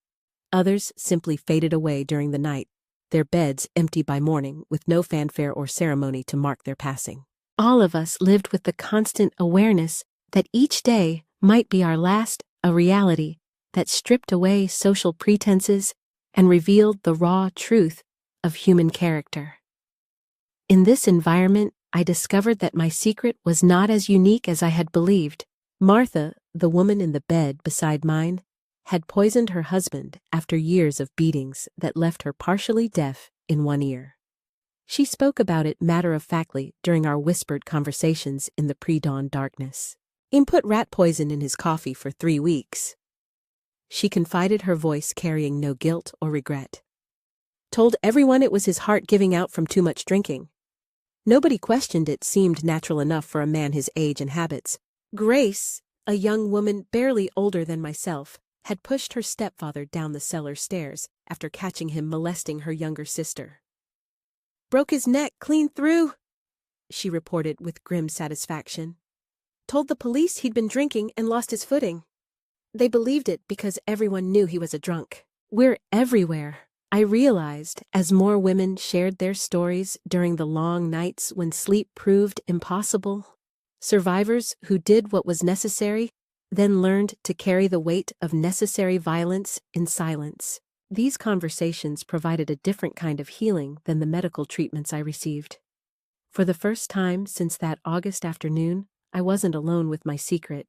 Others simply faded away during the night, their beds empty by morning with no fanfare or ceremony to mark their passing. All of us lived with the constant awareness that each day might be our last, a reality that stripped away social pretenses and revealed the raw truth of human character. In this environment, I discovered that my secret was not as unique as I had believed. Martha, the woman in the bed beside mine, had poisoned her husband after years of beatings that left her partially deaf in one ear. She spoke about it matter-of-factly during our whispered conversations in the pre-dawn darkness. "He put rat poison in his coffee for 3 weeks. She confided, her voice carrying no guilt or regret. "Told everyone it was his heart giving out from too much drinking. Nobody questioned it, seemed natural enough for a man his age and habits. Grace, a young woman barely older than myself, had pushed her stepfather down the cellar stairs after catching him molesting her younger sister. Broke his neck clean through," she reported with grim satisfaction. "Told the police he'd been drinking and lost his footing. They believed it because everyone knew he was a drunk." We're everywhere, I realized as more women shared their stories during the long nights when sleep proved impossible. Survivors who did what was necessary then learned to carry the weight of necessary violence in silence. These conversations provided a different kind of healing than the medical treatments I received. For the first time since that August afternoon, I wasn't alone with my secret.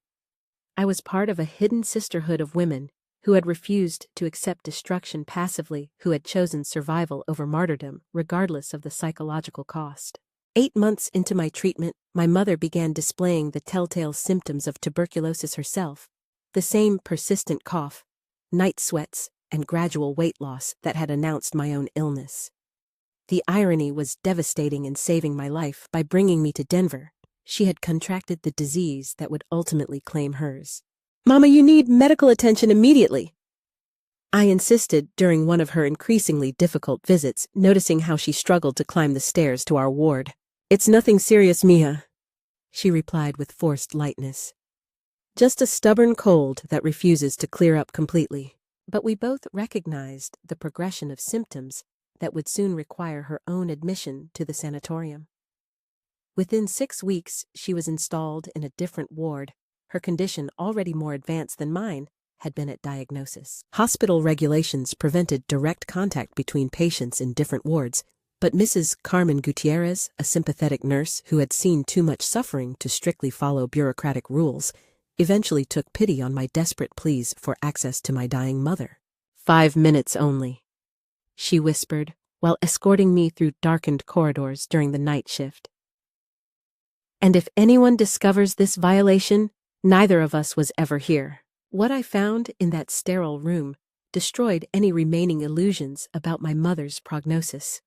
I was part of a hidden sisterhood of women who had refused to accept destruction passively, who had chosen survival over martyrdom, regardless of the psychological cost. 8 months into my treatment, my mother began displaying the telltale symptoms of tuberculosis herself, the same persistent cough, night sweats, and gradual weight loss that had announced my own illness. The irony was devastating in saving my life by bringing me to Denver. She had contracted the disease that would ultimately claim hers. "Mama, you need medical attention immediately," I insisted during one of her increasingly difficult visits, noticing how she struggled to climb the stairs to our ward. "It's nothing serious, Mia," she replied with forced lightness. "Just a stubborn cold that refuses to clear up completely." But we both recognized the progression of symptoms that would soon require her own admission to the sanatorium. Within 6 weeks, she was installed in a different ward. Her condition, already more advanced than mine, had been at diagnosis. Hospital regulations prevented direct contact between patients in different wards, but Mrs. Carmen Gutierrez, a sympathetic nurse who had seen too much suffering to strictly follow bureaucratic rules, eventually took pity on my desperate pleas for access to my dying mother. 5 minutes only, she whispered, while escorting me through darkened corridors during the night shift. And if anyone discovers this violation, neither of us was ever here. What I found in that sterile room destroyed any remaining illusions about my mother's prognosis.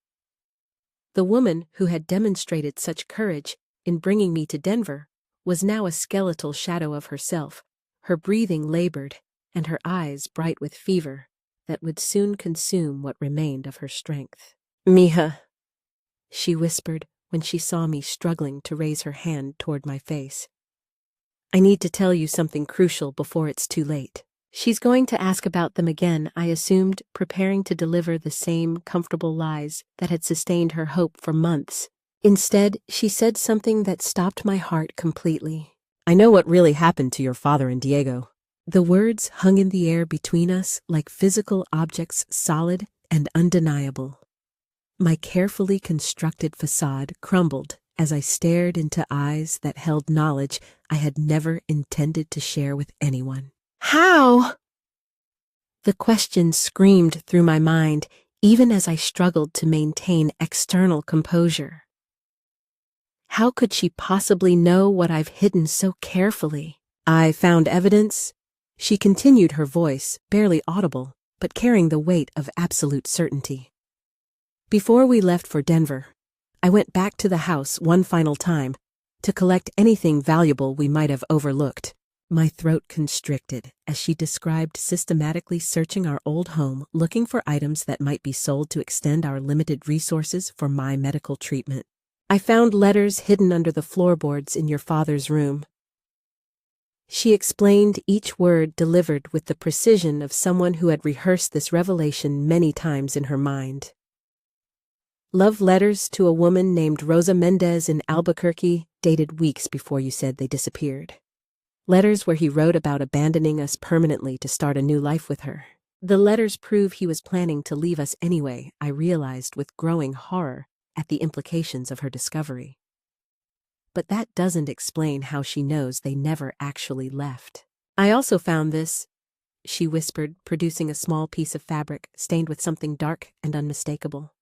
The woman who had demonstrated such courage in bringing me to Denver was now a skeletal shadow of herself, her breathing labored and her eyes bright with fever that would soon consume what remained of her strength. "Mija," she whispered when she saw me struggling to raise her hand toward my face. "I need to tell you something crucial before it's too late." She's going to ask about them again, I assumed, preparing to deliver the same comfortable lies that had sustained her hope for months. Instead, she said something that stopped my heart completely. "I know what really happened to your father and Diego." The words hung in the air between us like physical objects, solid and undeniable. My carefully constructed facade crumbled as I stared into eyes that held knowledge I had never intended to share with anyone. "How?" The question screamed through my mind, even as I struggled to maintain external composure. How could she possibly know what I've hidden so carefully? "I found evidence," she continued, her voice barely audible, but carrying the weight of absolute certainty. "Before we left for Denver, I went back to the house one final time to collect anything valuable we might have overlooked." My throat constricted as she described systematically searching our old home, looking for items that might be sold to extend our limited resources for my medical treatment. "I found letters hidden under the floorboards in your father's room." She explained, each word delivered with the precision of someone who had rehearsed this revelation many times in her mind. "Love letters to a woman named Rosa Mendez in Albuquerque, dated weeks before you said they disappeared. Letters where he wrote about abandoning us permanently to start a new life with her. The letters prove he was planning to leave us anyway," I realized with growing horror at the implications of her discovery. "But that doesn't explain how she knows they never actually left." "I also found this," she whispered, producing a small piece of fabric stained with something dark and unmistakable.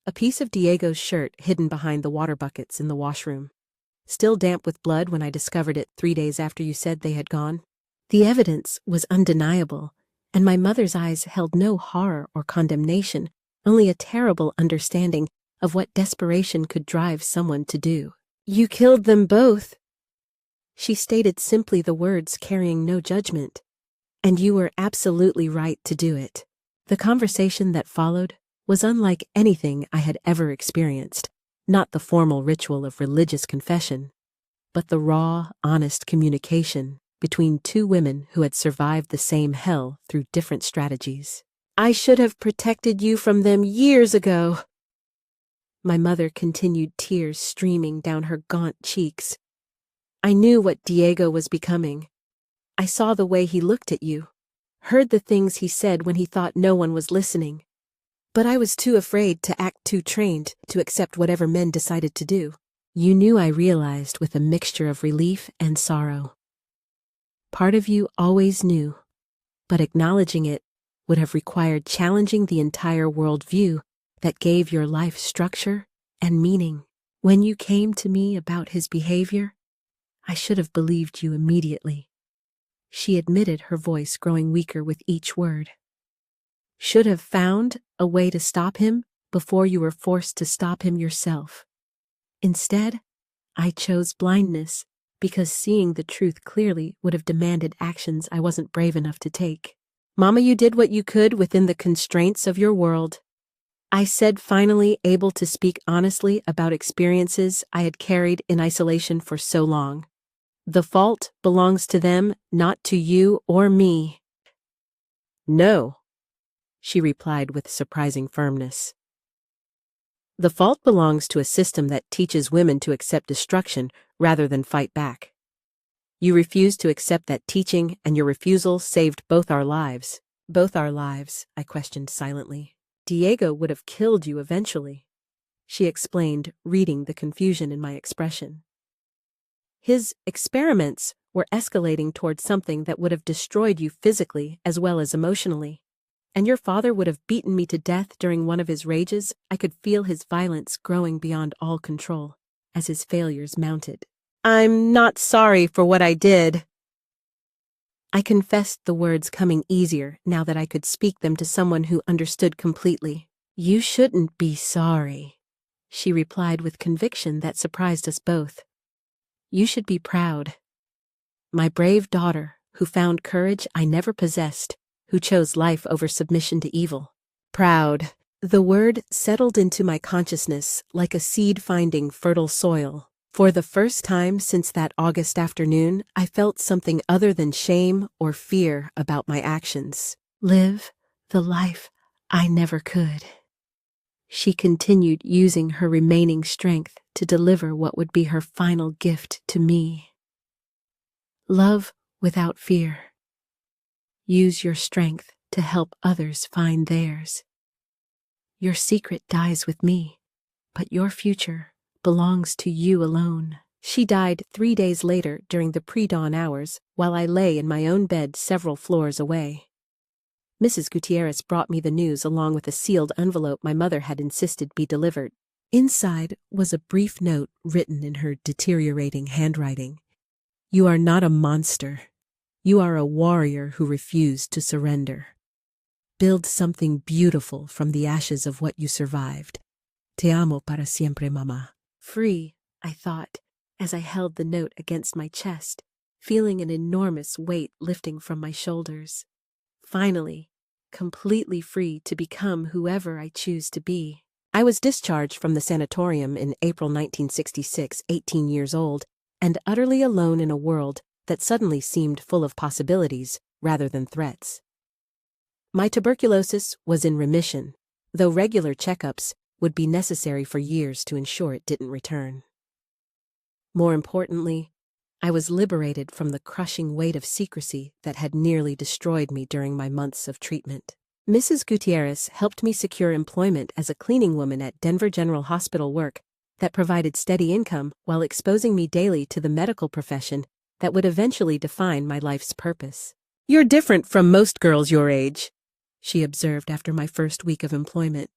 A piece of Diego's shirt hidden behind the water buckets in the washroom. Still damp with blood when I discovered it 3 days after you said they had gone. The evidence was undeniable, and my mother's eyes held no horror or condemnation, only a terrible understanding of what desperation could drive someone to do. "You killed them both." She stated simply, the words carrying no judgment. "And you were absolutely right to do it." The conversation that followed was unlike anything I had ever experienced. Not the formal ritual of religious confession, but the raw, honest communication between two women who had survived the same hell through different strategies. "I should have protected you from them years ago." My mother continued, tears streaming down her gaunt cheeks. "I knew what Diego was becoming. I saw the way he looked at you, heard the things he said when he thought no one was listening. But I was too afraid to act, too trained to accept whatever men decided to do." "You knew," I realized with a mixture of relief and sorrow. Part of you always knew, but acknowledging it would have required challenging the entire worldview that gave your life structure and meaning. When you came to me about his behavior, I should have believed you immediately." She admitted, her voice growing weaker with each word. "Should have found a way to stop him before you were forced to stop him yourself. Instead, I chose blindness because seeing the truth clearly would have demanded actions I wasn't brave enough to take." "Mama, you did what you could within the constraints of your world," I said, finally able to speak honestly about experiences I had carried in isolation for so long. "The fault belongs to them, not to you or me." "No," she replied with surprising firmness. "The fault belongs to a system that teaches women to accept destruction rather than fight back. You refused to accept that teaching, and your refusal saved both our lives. Both our lives, I questioned silently. Diego would have killed you eventually, she explained, reading the confusion in my expression. His experiments were escalating towards something that would have destroyed you physically as well as emotionally. And your father would have beaten me to death during one of his rages. I could feel his violence growing beyond all control as his failures mounted. I'm not sorry for what I did. I confessed, the words coming easier now that I could speak them to someone who understood completely. You shouldn't be sorry, she replied with conviction that surprised us both. You should be proud. My brave daughter, who found courage I never possessed, who chose life over submission to evil. Proud. The word settled into my consciousness like a seed finding fertile soil. For the first time since that August afternoon, I felt something other than shame or fear about my actions. Live the life I never could. She continued, using her remaining strength to deliver what would be her final gift to me. Love without fear. Use your strength to help others find theirs. Your secret dies with me, but your future belongs to you alone. She died 3 days later during the pre-dawn hours while I lay in my own bed several floors away. Mrs. Gutierrez brought me the news along with a sealed envelope my mother had insisted be delivered. Inside was a brief note written in her deteriorating handwriting. You are not a monster. You are a warrior who refused to surrender. Build something beautiful from the ashes of what you survived. Te amo para siempre, mamá. Free, I thought, as I held the note against my chest, feeling an enormous weight lifting from my shoulders. Finally, completely free to become whoever I choose to be. I was discharged from the sanatorium in April 1966, 18 years old, and utterly alone in a world that suddenly seemed full of possibilities rather than threats. My tuberculosis was in remission, though regular checkups would be necessary for years to ensure it didn't return. More importantly, I was liberated from the crushing weight of secrecy that had nearly destroyed me during my months of treatment. Mrs. Gutierrez helped me secure employment as a cleaning woman at Denver General Hospital, work that provided steady income while exposing me daily to the medical profession that would eventually define my life's purpose. You're different from most girls your age, she observed after my first week of employment.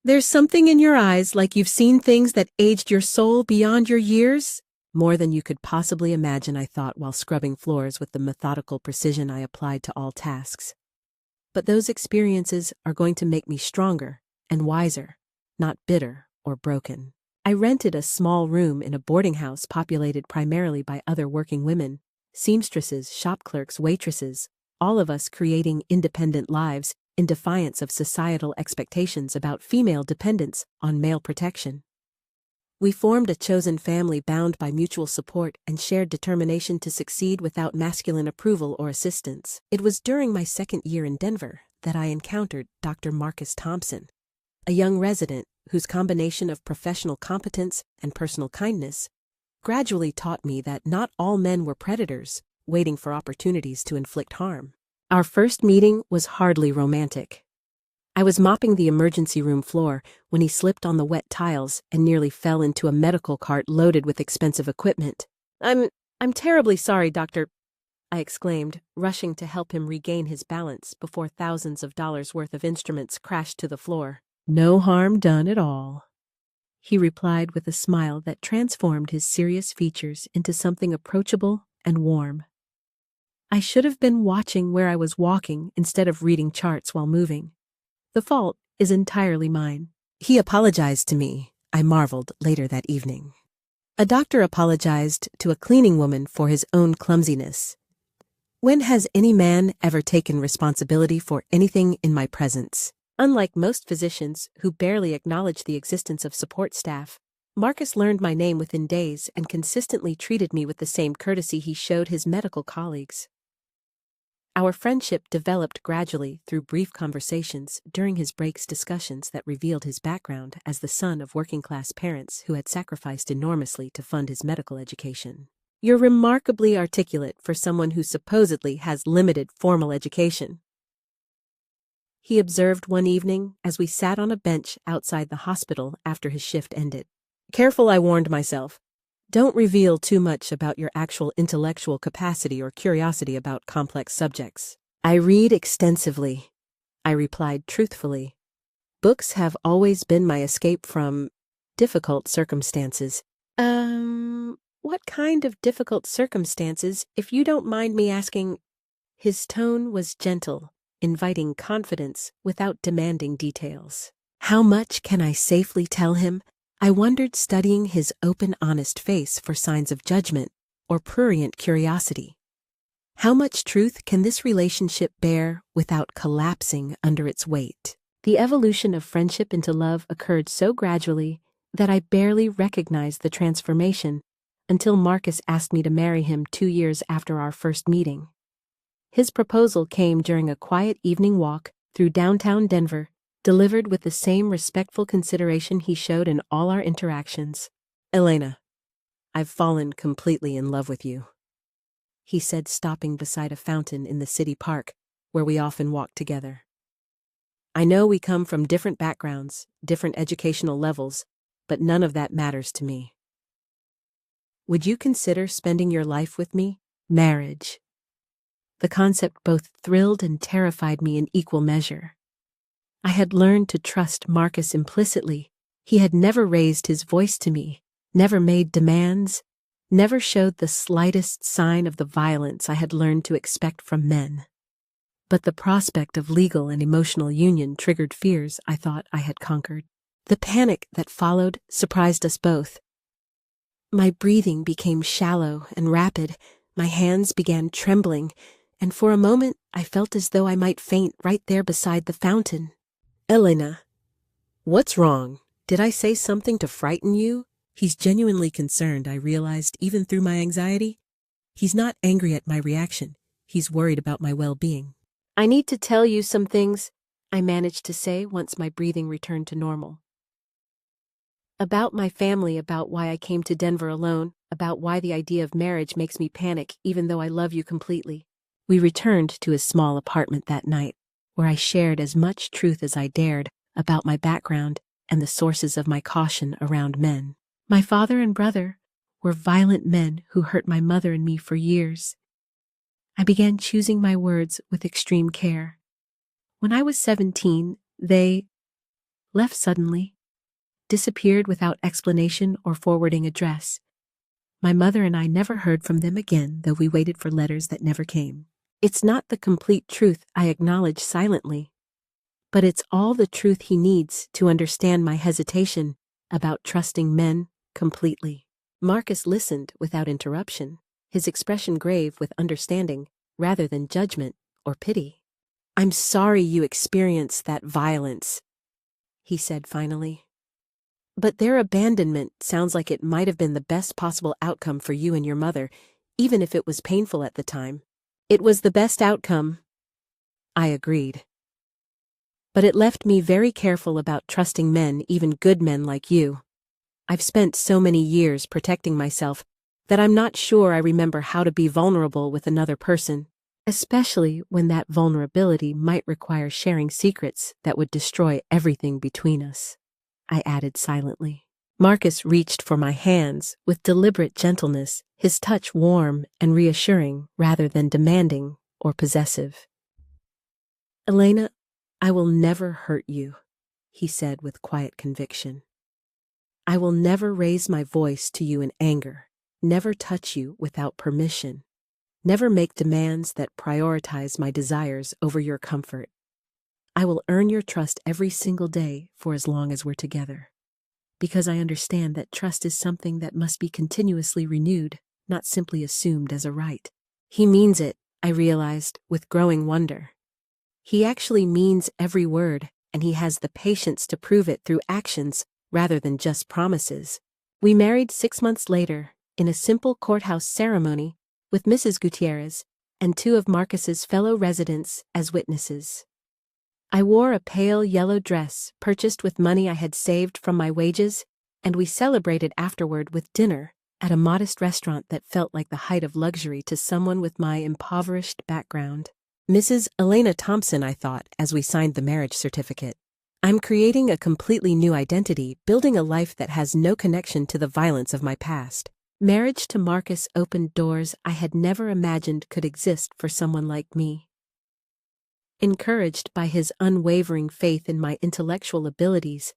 There's something in your eyes, like you've seen things that aged your soul beyond your years. More than you could possibly imagine, I thought, while scrubbing floors with the methodical precision I applied to all tasks. But those experiences are going to make me stronger and wiser, not bitter or broken. I rented a small room in a boarding house populated primarily by other working women, seamstresses, shop clerks, waitresses, all of us creating independent lives in defiance of societal expectations about female dependence on male protection. We formed a chosen family bound by mutual support and shared determination to succeed without masculine approval or assistance. It was during my second year in Denver that I encountered Dr. Marcus Thompson, a young resident whose combination of professional competence and personal kindness gradually taught me that not all men were predators waiting for opportunities to inflict harm. Our first meeting was hardly romantic. I was mopping the emergency room floor when he slipped on the wet tiles and nearly fell into a medical cart loaded with expensive equipment. I'm terribly sorry, Doctor, I exclaimed, rushing to help him regain his balance before thousands of dollars worth of instruments crashed to the floor. No harm done at all, he replied with a smile that transformed his serious features into something approachable and warm. I should have been watching where I was walking instead of reading charts while moving. The fault is entirely mine. He apologized to me, I marveled later that evening. A doctor apologized to a cleaning woman for his own clumsiness. When has any man ever taken responsibility for anything in my presence? Unlike most physicians who barely acknowledge the existence of support staff, Marcus learned my name within days and consistently treated me with the same courtesy he showed his medical colleagues. Our friendship developed gradually through brief conversations during his breaks, discussions that revealed his background as the son of working-class parents who had sacrificed enormously to fund his medical education. You're remarkably articulate for someone who supposedly has limited formal education. He observed one evening as we sat on a bench outside the hospital after his shift ended. Careful, I warned myself. Don't reveal too much about your actual intellectual capacity or curiosity about complex subjects. I read extensively, I replied truthfully. Books have always been my escape from difficult circumstances. What kind of difficult circumstances, if you don't mind me asking? His tone was gentle, inviting confidence without demanding details. How much can I safely tell him? I wondered, studying his open, honest face for signs of judgment or prurient curiosity. How much truth can this relationship bear without collapsing under its weight? The evolution of friendship into love occurred so gradually that I barely recognized the transformation until Marcus asked me to marry him 2 years after our first meeting. His proposal came during a quiet evening walk through downtown Denver, delivered with the same respectful consideration he showed in all our interactions. Elena, I've fallen completely in love with you, he said, stopping beside a fountain in the city park where we often walked together. I know we come from different backgrounds, different educational levels, but none of that matters to me. Would you consider spending your life with me? Marriage. The concept both thrilled and terrified me in equal measure. I had learned to trust Marcus implicitly. He had never raised his voice to me, never made demands, never showed the slightest sign of the violence I had learned to expect from men. But the prospect of legal and emotional union triggered fears I thought I had conquered. The panic that followed surprised us both. My breathing became shallow and rapid, my hands began trembling, and for a moment I felt as though I might faint right there beside the fountain. Elena, what's wrong? Did I say something to frighten you? He's genuinely concerned, I realized, even through my anxiety. He's not angry at my reaction. He's worried about my well-being. I need to tell you some things, I managed to say once my breathing returned to normal. About my family, about why I came to Denver alone, about why the idea of marriage makes me panic even though I love you completely. We returned to his small apartment that night, where I shared as much truth as I dared about my background and the sources of my caution around men. My father and brother were violent men who hurt my mother and me for years. I began choosing my words with extreme care. When I was 17, they left suddenly, disappeared without explanation or forwarding address. My mother and I never heard from them again, though we waited for letters that never came. It's not the complete truth, I acknowledge silently, but it's all the truth he needs to understand my hesitation about trusting men completely. Marcus listened without interruption, his expression grave with understanding rather than judgment or pity. I'm sorry you experienced that violence, he said finally. But their abandonment sounds like it might have been the best possible outcome for you and your mother, even if it was painful at the time. It was the best outcome, I agreed. But it left me very careful about trusting men, even good men like you. I've spent so many years protecting myself that I'm not sure I remember how to be vulnerable with another person, especially when that vulnerability might require sharing secrets that would destroy everything between us, I added silently. Marcus reached for my hands with deliberate gentleness, his touch warm and reassuring rather than demanding or possessive. Elena, I will never hurt you, he said with quiet conviction. I will never raise my voice to you in anger, never touch you without permission, never make demands that prioritize my desires over your comfort. I will earn your trust every single day for as long as we're together, because I understand that trust is something that must be continuously renewed, not simply assumed as a right. He means it, I realized, with growing wonder. He actually means every word, and he has the patience to prove it through actions rather than just promises. We married 6 months later, in a simple courthouse ceremony, with Mrs. Gutierrez and 2 of Marcus's fellow residents as witnesses. I wore a pale yellow dress purchased with money I had saved from my wages, and we celebrated afterward with dinner at a modest restaurant that felt like the height of luxury to someone with my impoverished background. Mrs. Elena Thompson, I thought, as we signed the marriage certificate. I'm creating a completely new identity, building a life that has no connection to the violence of my past. Marriage to Marcus opened doors I had never imagined could exist for someone like me. Encouraged by his unwavering faith in my intellectual abilities,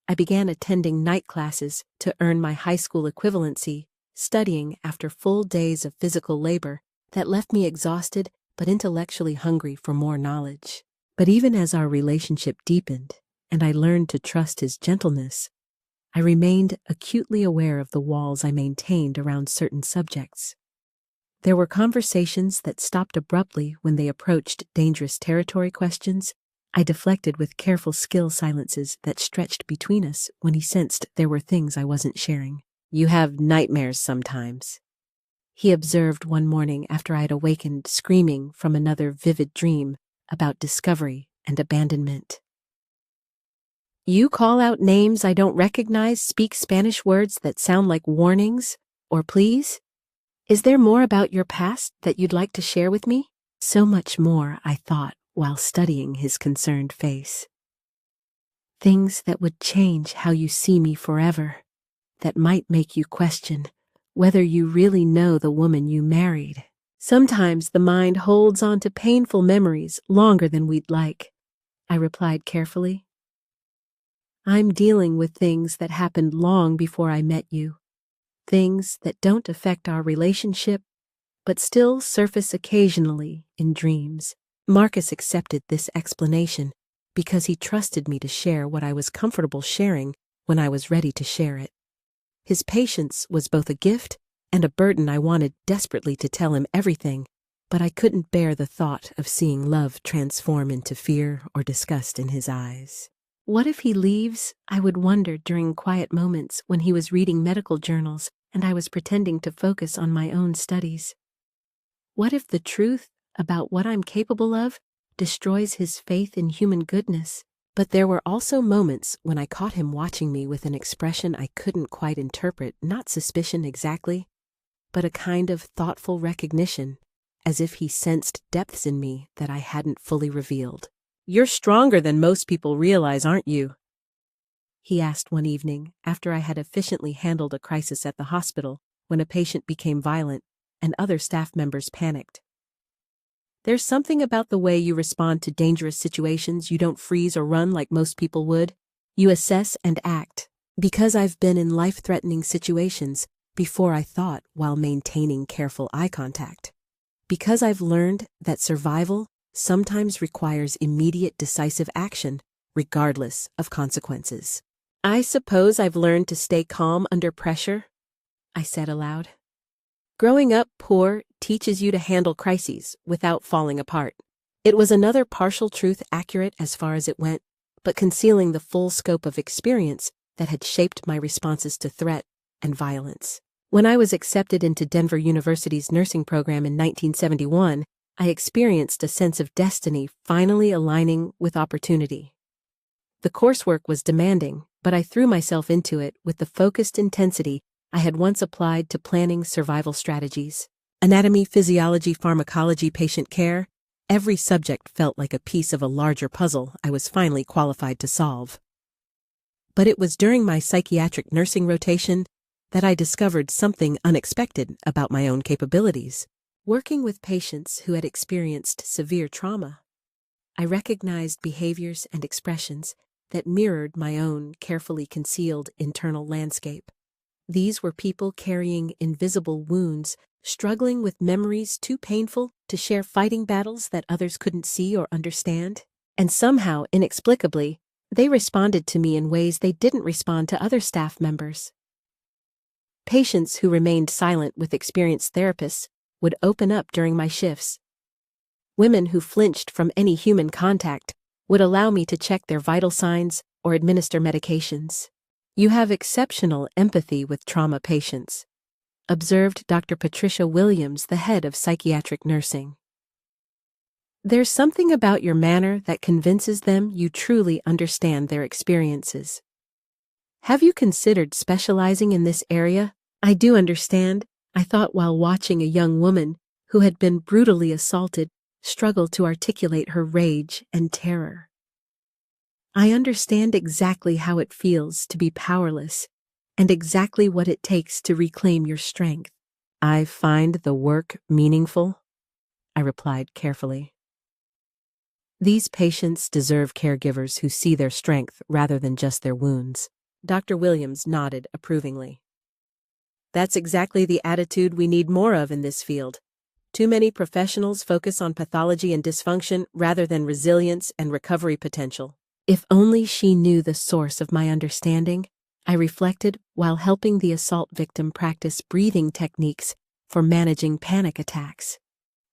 I began attending night classes to earn my high school equivalency, studying after full days of physical labor that left me exhausted but intellectually hungry for more knowledge. But even as our relationship deepened and I learned to trust his gentleness, I remained acutely aware of the walls I maintained around certain subjects. There were conversations that stopped abruptly when they approached dangerous territory questions. I deflected with careful skill silences that stretched between us when he sensed there were things I wasn't sharing. "You have nightmares sometimes," he observed one morning after I had awakened screaming from another vivid dream about discovery and abandonment. "You call out names I don't recognize, speak Spanish words that sound like warnings or pleas? Is there more about your past that you'd like to share with me?" So much more, I thought, while studying his concerned face. Things that would change how you see me forever, that might make you question whether you really know the woman you married. "Sometimes the mind holds on to painful memories longer than we'd like," I replied carefully. "I'm dealing with things that happened long before I met you. Things that don't affect our relationship, but still surface occasionally in dreams." Marcus accepted this explanation because he trusted me to share what I was comfortable sharing when I was ready to share it. His patience was both a gift and a burden. I wanted desperately to tell him everything, but I couldn't bear the thought of seeing love transform into fear or disgust in his eyes. What if he leaves? I would wonder during quiet moments when he was reading medical journals and I was pretending to focus on my own studies. What if the truth about what I'm capable of destroys his faith in human goodness? But there were also moments when I caught him watching me with an expression I couldn't quite interpret, not suspicion exactly, but a kind of thoughtful recognition, as if he sensed depths in me that I hadn't fully revealed. "You're stronger than most people realize, aren't you?" he asked one evening after I had efficiently handled a crisis at the hospital when a patient became violent and other staff members panicked. "There's something about the way you respond to dangerous situations. You don't freeze or run like most people would. You assess and act. Because I've been in life-threatening situations before I thought while maintaining careful eye contact. Because I've learned that survival sometimes requires immediate decisive action, regardless of consequences. I suppose I've learned to stay calm under pressure," I said aloud. "Growing up poor teaches you to handle crises without falling apart." It was another partial truth, accurate as far as it went, but concealing the full scope of experience that had shaped my responses to threat and violence. When I was accepted into Denver University's nursing program in 1971, I experienced a sense of destiny finally aligning with opportunity. The coursework was demanding, but I threw myself into it with the focused intensity I had once applied to planning survival strategies. Anatomy, physiology, pharmacology, patient care, every subject felt like a piece of a larger puzzle I was finally qualified to solve. But it was during my psychiatric nursing rotation that I discovered something unexpected about my own capabilities. Working with patients who had experienced severe trauma, I recognized behaviors and expressions that mirrored my own carefully concealed internal landscape. These were people carrying invisible wounds, struggling with memories too painful to share, fighting battles that others couldn't see or understand. And somehow, inexplicably, they responded to me in ways they didn't respond to other staff members. Patients who remained silent with experienced therapists would open up during my shifts. Women who flinched from any human contact would allow me to check their vital signs or administer medications. "You have exceptional empathy with trauma patients," observed Dr. Patricia Williams, the head of psychiatric nursing. "There's something about your manner that convinces them you truly understand their experiences. Have you considered specializing in this area I do understand, I thought while watching a young woman who had been brutally assaulted struggle to articulate her rage and terror. I understand exactly how it feels to be powerless and exactly what it takes to reclaim your strength. I find the work meaningful, I replied carefully. These patients deserve caregivers who see their strength rather than just their wounds. Dr. Williams nodded approvingly. That's exactly the attitude we need more of in this field. Too many professionals focus on pathology and dysfunction rather than resilience and recovery potential. If only she knew the source of my understanding, I reflected while helping the assault victim practice breathing techniques for managing panic attacks.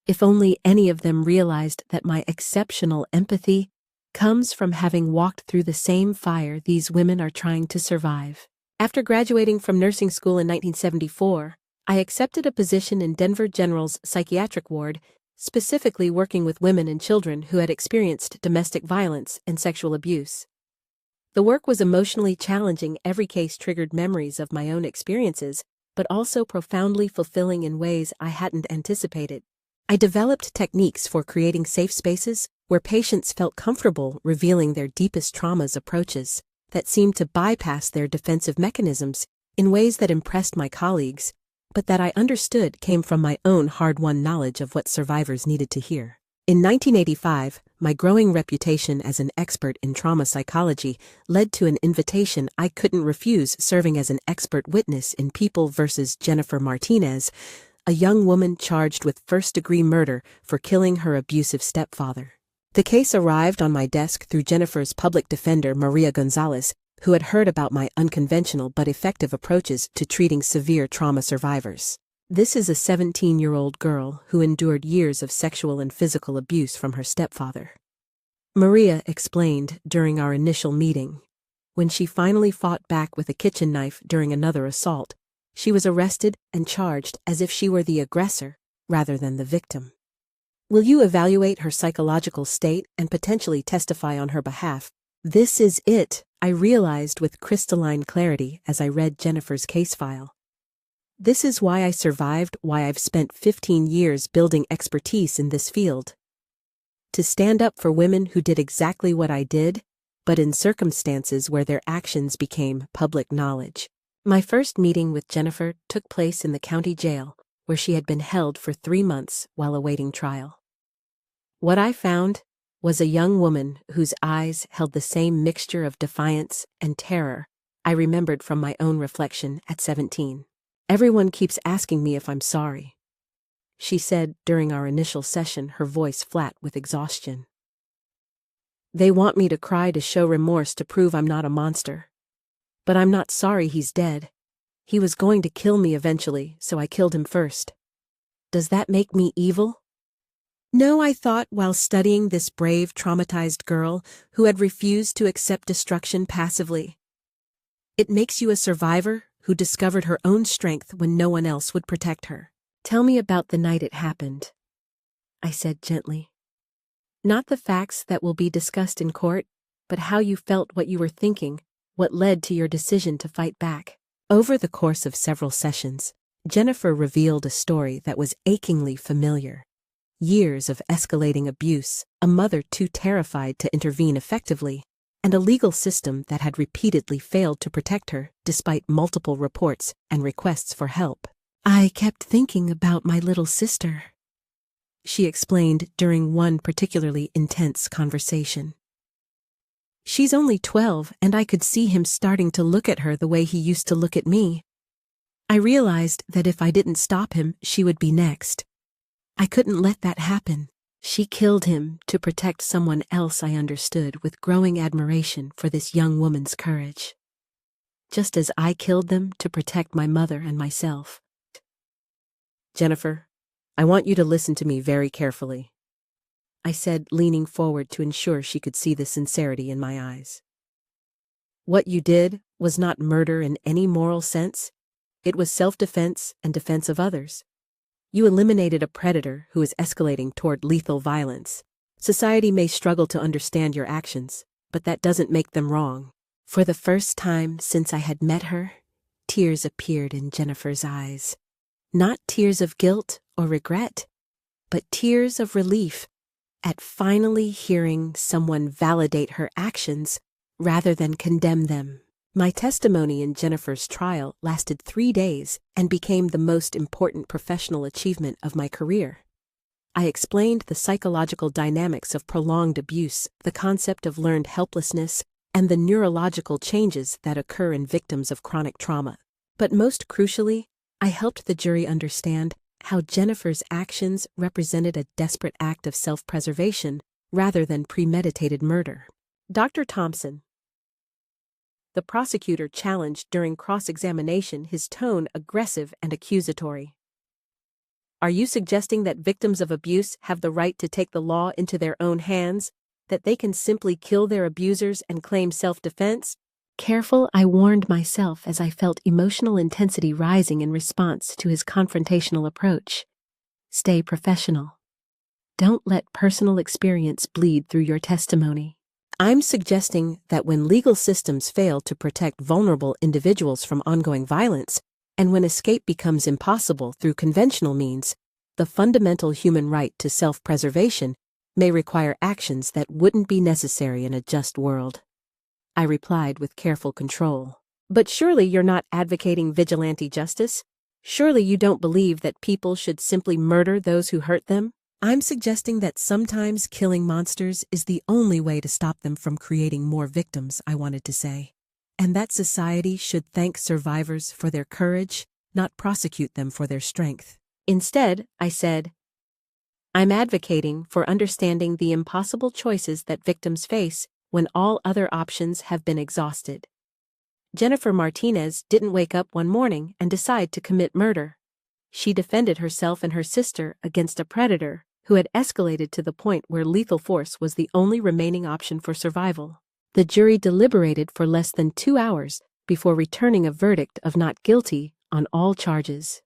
If only any of them realized that my exceptional empathy comes from having walked through the same fire these women are trying to survive. After graduating from nursing school in 1974, I accepted a position in Denver General's psychiatric ward, specifically working with women and children who had experienced domestic violence and sexual abuse. The work was emotionally challenging. Every case triggered memories of my own experiences, but also profoundly fulfilling in ways I hadn't anticipated. I developed techniques for creating safe spaces where patients felt comfortable revealing their deepest traumas, approaches that seemed to bypass their defensive mechanisms in ways that impressed my colleagues, but that I understood came from my own hard-won knowledge of what survivors needed to hear. In 1985, my growing reputation as an expert in trauma psychology led to an invitation I couldn't refuse, serving as an expert witness in People versus Jennifer Martinez, a young woman charged with first-degree murder for killing her abusive stepfather. The case arrived on my desk through Jennifer's public defender, Maria Gonzalez, who had heard about my unconventional but effective approaches to treating severe trauma survivors. This is a 17-year-old girl who endured years of sexual and physical abuse from her stepfather. Maria explained during our initial meeting. When she finally fought back with a kitchen knife during another assault, she was arrested and charged as if she were the aggressor rather than the victim. Will you evaluate her psychological state and potentially testify on her behalf? This is it, I realized with crystalline clarity as I read Jennifer's case file. This is why I survived, why I've spent 15 years building expertise in this field. To stand up for women who did exactly what I did, but in circumstances where their actions became public knowledge. My first meeting with Jennifer took place in the county jail, where she had been held for 3 months while awaiting trial. What I found was a young woman whose eyes held the same mixture of defiance and terror I remembered from my own reflection at 17. Everyone keeps asking me if I'm sorry, she said during our initial session, her voice flat with exhaustion. They want me to cry to show remorse to prove I'm not a monster. But I'm not sorry he's dead. He was going to kill me eventually, so I killed him first. Does that make me evil? No, I thought while studying this brave, traumatized girl who had refused to accept destruction passively. It makes you a survivor who discovered her own strength when no one else would protect her. Tell me about the night it happened, I said gently. Not the facts that will be discussed in court, but how you felt, what you were thinking, what led to your decision to fight back. Over the course of several sessions, Jennifer revealed a story that was achingly familiar. Years of escalating abuse, a mother too terrified to intervene effectively, and a legal system that had repeatedly failed to protect her despite multiple reports and requests for help. I kept thinking about my little sister, she explained during one particularly intense conversation. She's only 12, and I could see him starting to look at her the way he used to look at me. I realized that if I didn't stop him, she would be next. I couldn't let that happen. She killed him to protect someone else. I understood with growing admiration for this young woman's courage. Just as I killed them to protect my mother and myself. Jennifer, I want you to listen to me very carefully, I said, leaning forward to ensure she could see the sincerity in my eyes. What you did was not murder in any moral sense. It was self-defense and defense of others. You eliminated a predator who is escalating toward lethal violence. Society may struggle to understand your actions, but that doesn't make them wrong. For the first time since I had met her, Tears appeared in Jennifer's eyes. Not tears of guilt or regret, but tears of relief at finally hearing someone validate her actions rather than condemn them. My testimony in Jennifer's trial lasted 3 days and became the most important professional achievement of my career. I explained the psychological dynamics of prolonged abuse, the concept of learned helplessness, and the neurological changes that occur in victims of chronic trauma. But most crucially, I helped the jury understand how Jennifer's actions represented a desperate act of self-preservation rather than premeditated murder. Dr. Thompson. The prosecutor challenged during cross-examination, his tone aggressive and accusatory. Are you suggesting that victims of abuse have the right to take the law into their own hands, that they can simply kill their abusers and claim self-defense? Careful, I warned myself as I felt emotional intensity rising in response to his confrontational approach. Stay professional. Don't let personal experience bleed through your testimony. I'm suggesting that when legal systems fail to protect vulnerable individuals from ongoing violence, and when escape becomes impossible through conventional means, the fundamental human right to self-preservation may require actions that wouldn't be necessary in a just world. I replied with careful control. But surely you're not advocating vigilante justice? Surely you don't believe that people should simply murder those who hurt them? I'm suggesting that sometimes killing monsters is the only way to stop them from creating more victims, I wanted to say. And that society should thank survivors for their courage, not prosecute them for their strength. Instead, I said, I'm advocating for understanding the impossible choices that victims face when all other options have been exhausted. Jennifer Martinez didn't wake up one morning and decide to commit murder. She defended herself and her sister against a predator who had escalated to the point where lethal force was the only remaining option for survival. The jury deliberated for less than 2 hours before returning a verdict of not guilty on all charges.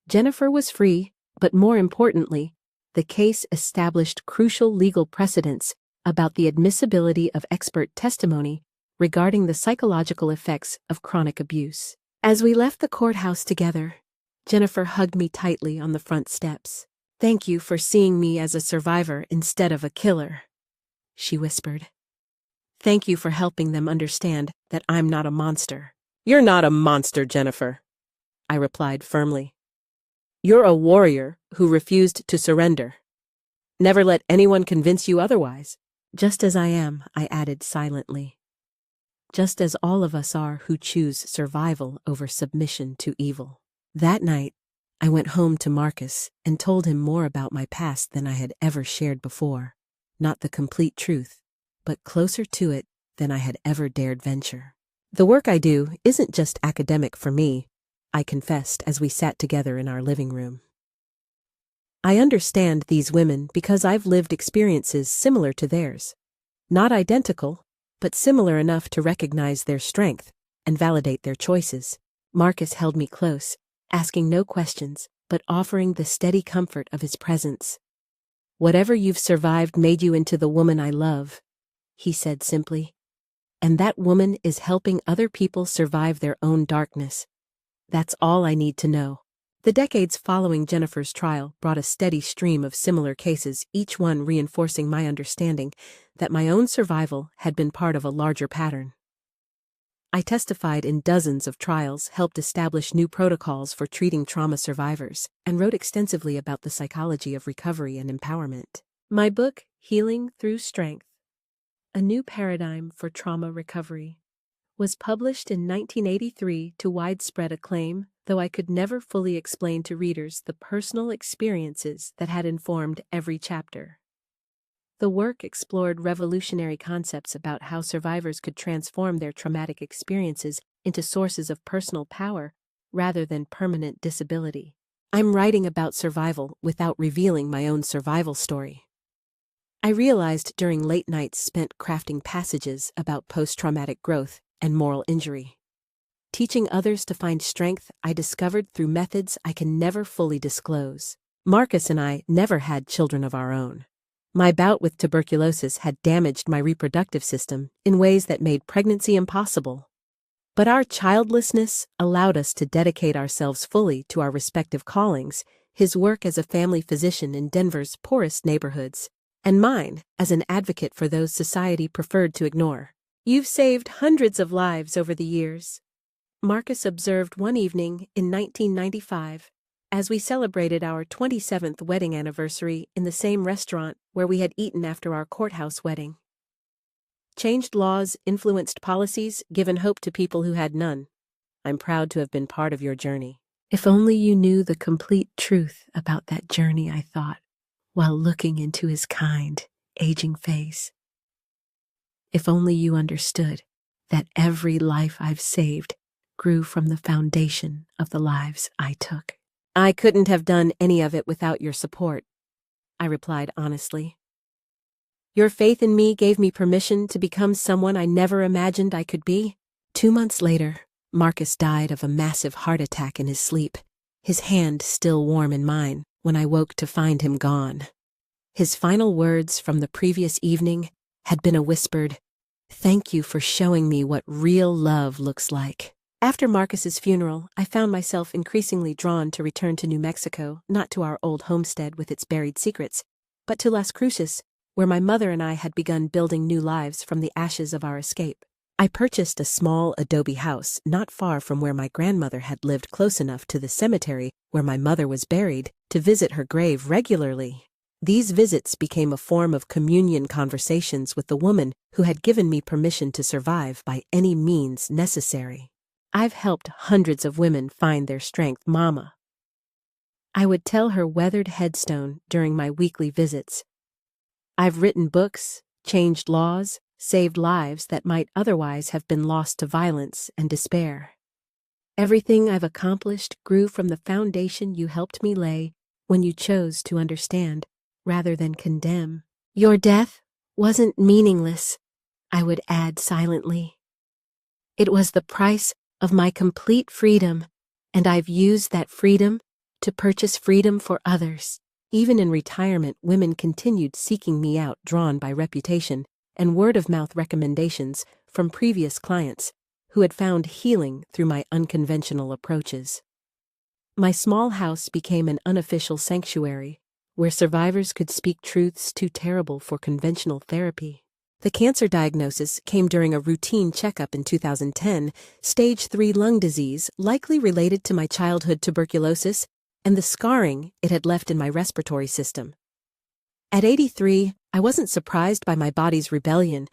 Jennifer was free, but more importantly, the case established crucial legal precedents about the admissibility of expert testimony regarding the psychological effects of chronic abuse. As we left the courthouse together, Jennifer hugged me tightly on the front steps. Thank you for seeing me as a survivor instead of a killer, she whispered. Thank you for helping them understand that I'm not a monster. You're not a monster, Jennifer, I replied firmly. You're a warrior who refused to surrender. Never let anyone convince you otherwise. Just as I am, I added silently. Just as all of us are who choose survival over submission to evil. That night, I went home to Marcus and told him more about my past than I had ever shared before. Not the complete truth, but closer to it than I had ever dared venture. The work I do isn't just academic for me, I confessed as we sat together in our living room. I understand these women because I've lived experiences similar to theirs. Not identical, but similar enough to recognize their strength and validate their choices. Marcus held me close, asking no questions, but offering the steady comfort of his presence. Whatever you've survived made you into the woman I love, he said simply. And that woman is helping other people survive their own darkness. That's all I need to know. The decades following Jennifer's trial brought a steady stream of similar cases, each one reinforcing my understanding that my own survival had been part of a larger pattern. I testified in dozens of trials, helped establish new protocols for treating trauma survivors, and wrote extensively about the psychology of recovery and empowerment. My book, Healing Through Strength, A New Paradigm for Trauma Recovery, was published in 1983 to widespread acclaim, though I could never fully explain to readers the personal experiences that had informed every chapter. The work explored revolutionary concepts about how survivors could transform their traumatic experiences into sources of personal power rather than permanent disability. I'm writing about survival without revealing my own survival story. I realized during late nights spent crafting passages about post-traumatic growth and moral injury. Teaching others to find strength I discovered through methods I can never fully disclose. Marcus and I never had children of our own. My bout with tuberculosis had damaged my reproductive system in ways that made pregnancy impossible. But our childlessness allowed us to dedicate ourselves fully to our respective callings, his work as a family physician in Denver's poorest neighborhoods, and mine as an advocate for those society preferred to ignore. "You've saved hundreds of lives over the years," Marcus observed one evening in 1995, as we celebrated our 27th wedding anniversary in the same restaurant where we had eaten after our courthouse wedding. "Changed laws, influenced policies, given hope to people who had none. I'm proud to have been part of your journey." If only you knew the complete truth about that journey, I thought, while looking into his kind, aging face. If only you understood that every life I've saved grew from the foundation of the lives I took. "I couldn't have done any of it without your support," I replied honestly. "Your faith in me gave me permission to become someone I never imagined I could be." 2 months later, Marcus died of a massive heart attack in his sleep, his hand still warm in mine when I woke to find him gone. His final words from the previous evening had been a whispered, "Thank you for showing me what real love looks like." After Marcus's funeral, I found myself increasingly drawn to return to New Mexico, not to our old homestead with its buried secrets, but to Las Cruces, where my mother and I had begun building new lives from the ashes of our escape. I purchased a small adobe house not far from where my grandmother had lived, close enough to the cemetery where my mother was buried to visit her grave regularly. These visits became a form of communion conversations with the woman who had given me permission to survive by any means necessary. "I've helped hundreds of women find their strength, Mama," I would tell her weathered headstone during my weekly visits. "I've written books, changed laws, saved lives that might otherwise have been lost to violence and despair. Everything I've accomplished grew from the foundation you helped me lay when you chose to understand rather than condemn. Your death wasn't meaningless," I would add silently. "It was the price of my complete freedom, and I've used that freedom to purchase freedom for others." Even in retirement, women continued seeking me out, drawn by reputation and word-of-mouth recommendations from previous clients who had found healing through my unconventional approaches. My small house became an unofficial sanctuary where survivors could speak truths too terrible for conventional therapy. The cancer diagnosis came during a routine checkup in 2010, stage 3 lung disease, likely related to my childhood tuberculosis and the scarring it had left in my respiratory system. At 83, I wasn't surprised by my body's rebellion,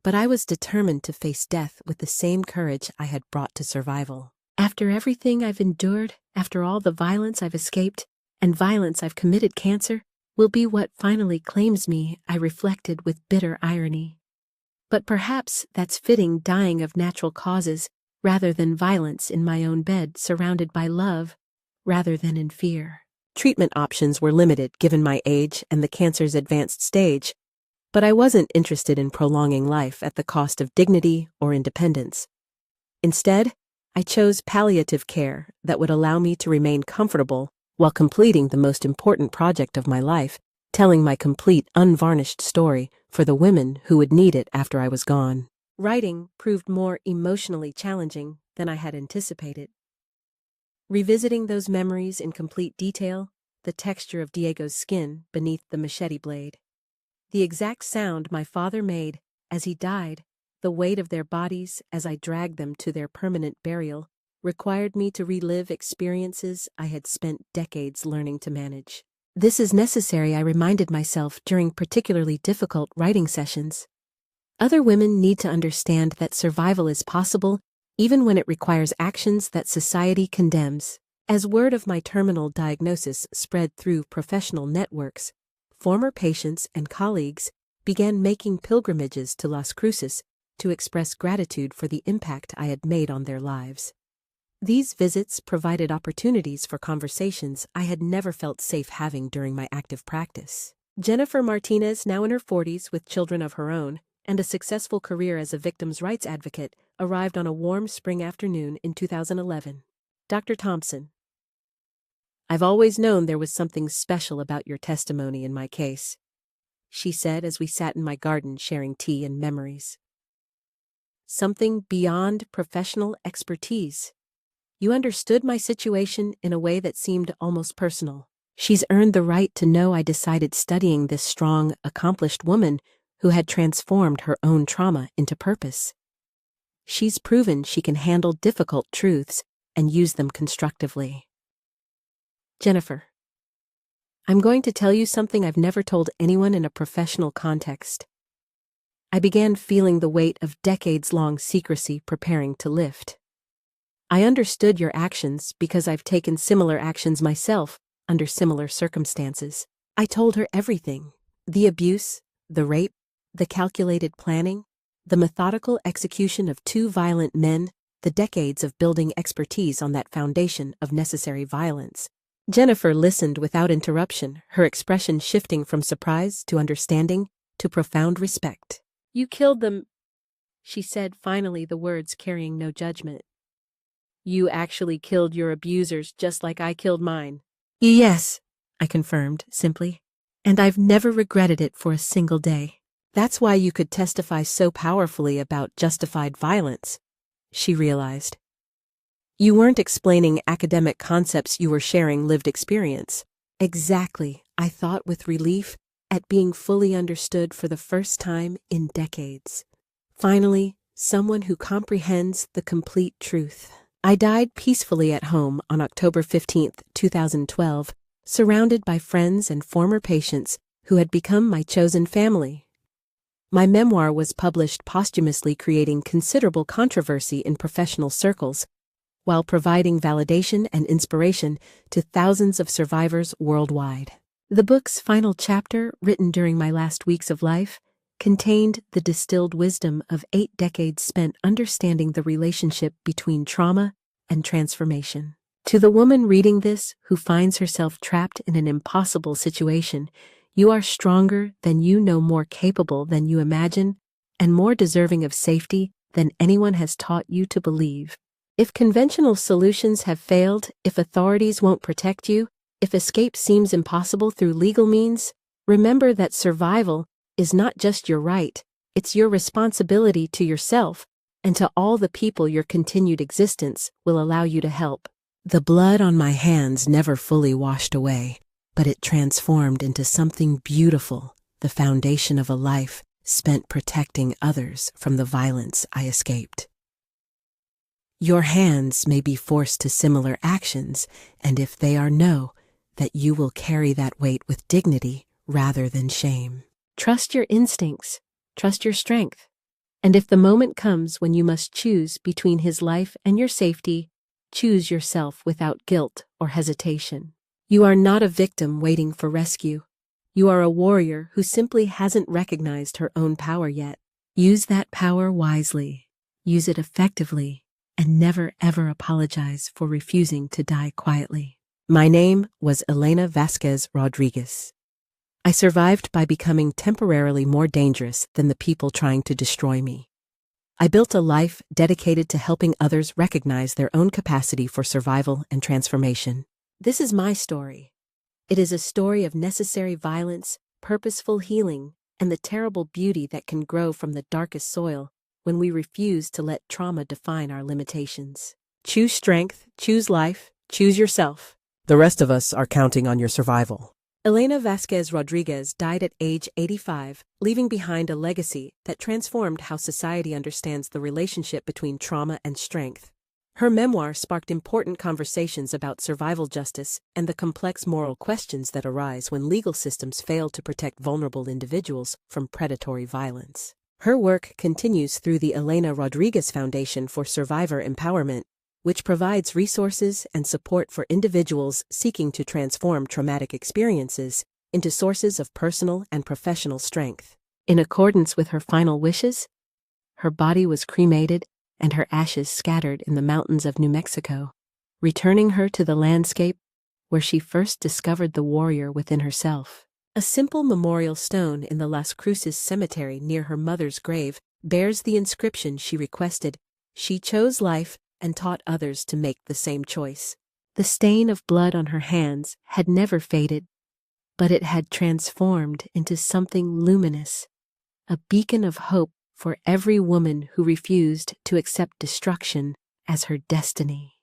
but I was determined to face death with the same courage I had brought to survival. After everything I've endured, after all the violence I've escaped, and violence I've committed, cancer will be what finally claims me, I reflected with bitter irony. But perhaps that's fitting, dying of natural causes rather than violence in my own bed, surrounded by love rather than in fear. Treatment options were limited given my age and the cancer's advanced stage, but I wasn't interested in prolonging life at the cost of dignity or independence. Instead, I chose palliative care that would allow me to remain comfortable while completing the most important project of my life, telling my complete, unvarnished story for the women who would need it after I was gone. Writing proved more emotionally challenging than I had anticipated. Revisiting those memories in complete detail, the texture of Diego's skin beneath the machete blade, the exact sound my father made as he died, the weight of their bodies as I dragged them to their permanent burial, required me to relive experiences I had spent decades learning to manage. This is necessary, I reminded myself during particularly difficult writing sessions. Other women need to understand that survival is possible even when it requires actions that society condemns. As word of my terminal diagnosis spread through professional networks, former patients and colleagues began making pilgrimages to Las Cruces to express gratitude for the impact I had made on their lives. These visits provided opportunities for conversations I had never felt safe having during my active practice. Jennifer Martinez, now in her 40s with children of her own, and a successful career as a victims' rights advocate, arrived on a warm spring afternoon in 2011. Dr. Thompson, I've always known there was something special about your testimony in my case, she said as we sat in my garden sharing tea and memories. something beyond professional expertise. You understood my situation in a way that seemed almost personal. She's earned the right to know I decided studying this strong, accomplished woman who had transformed her own trauma into purpose. She's proven she can handle difficult truths and use them constructively. Jennifer, I'm going to tell you something I've never told anyone in a professional context. I began feeling the weight of decades-long secrecy preparing to lift. I understood your actions because I've taken similar actions myself under similar circumstances. I told her everything: the abuse, the rape, the calculated planning, the methodical execution of two violent men, the decades of building expertise on that foundation of necessary violence. Jennifer listened without interruption, her expression shifting from surprise to understanding to profound respect. You killed them, she said, finally, the words carrying no judgment. You actually killed your abusers just like I killed mine. Yes, I confirmed, simply. And I've never regretted it for a single day. That's why you could testify so powerfully about justified violence, she realized. You weren't explaining academic concepts, you were sharing lived experience. Exactly, I thought with relief at being fully understood for the first time in decades. Finally, someone who comprehends the complete truth. I died peacefully at home on October 15, 2012, surrounded by friends and former patients who had become my chosen family. My memoir was published posthumously, creating considerable controversy in professional circles, while providing validation and inspiration to thousands of survivors worldwide. The book's final chapter, written during my last weeks of life, contained the distilled wisdom of 8 decades spent understanding the relationship between trauma and transformation. To the woman reading this who finds herself trapped in an impossible situation, you are stronger than you know, more capable than you imagine, and more deserving of safety than anyone has taught you to believe. If conventional solutions have failed, if authorities won't protect you, if escape seems impossible through legal means, remember that survival is not just your right, it's your responsibility to yourself and to all the people your continued existence will allow you to help. The blood on my hands never fully washed away, but it transformed into something beautiful, the foundation of a life spent protecting others from the violence I escaped. Your hands may be forced to similar actions, and if they are, know that you will carry that weight with dignity rather than shame. Trust your instincts, trust your strength, and if the moment comes when you must choose between his life and your safety, choose yourself without guilt or hesitation. You are not a victim waiting for rescue. You are a warrior who simply hasn't recognized her own power yet. Use that power wisely, use it effectively, and never ever apologize for refusing to die quietly. My name was Elena Vasquez Rodriguez. I survived by becoming temporarily more dangerous than the people trying to destroy me. I built a life dedicated to helping others recognize their own capacity for survival and transformation. This is my story. It is a story of necessary violence, purposeful healing, and the terrible beauty that can grow from the darkest soil when we refuse to let trauma define our limitations. Choose strength, choose life, choose yourself. The rest of us are counting on your survival. Elena Vasquez Rodriguez died at age 85, leaving behind a legacy that transformed how society understands the relationship between trauma and strength. Her memoir sparked important conversations about survival justice and the complex moral questions that arise when legal systems fail to protect vulnerable individuals from predatory violence. Her work continues through the Elena Rodriguez Foundation for Survivor Empowerment, which provides resources and support for individuals seeking to transform traumatic experiences into sources of personal and professional strength. In accordance with her final wishes, her body was cremated and her ashes scattered in the mountains of New Mexico, returning her to the landscape where she first discovered the warrior within herself. A simple memorial stone in the Las Cruces cemetery near her mother's grave bears the inscription she requested: "She chose life and taught others to make the same choice." The stain of blood on her hands had never faded, but it had transformed into something luminous, a beacon of hope for every woman who refused to accept destruction as her destiny.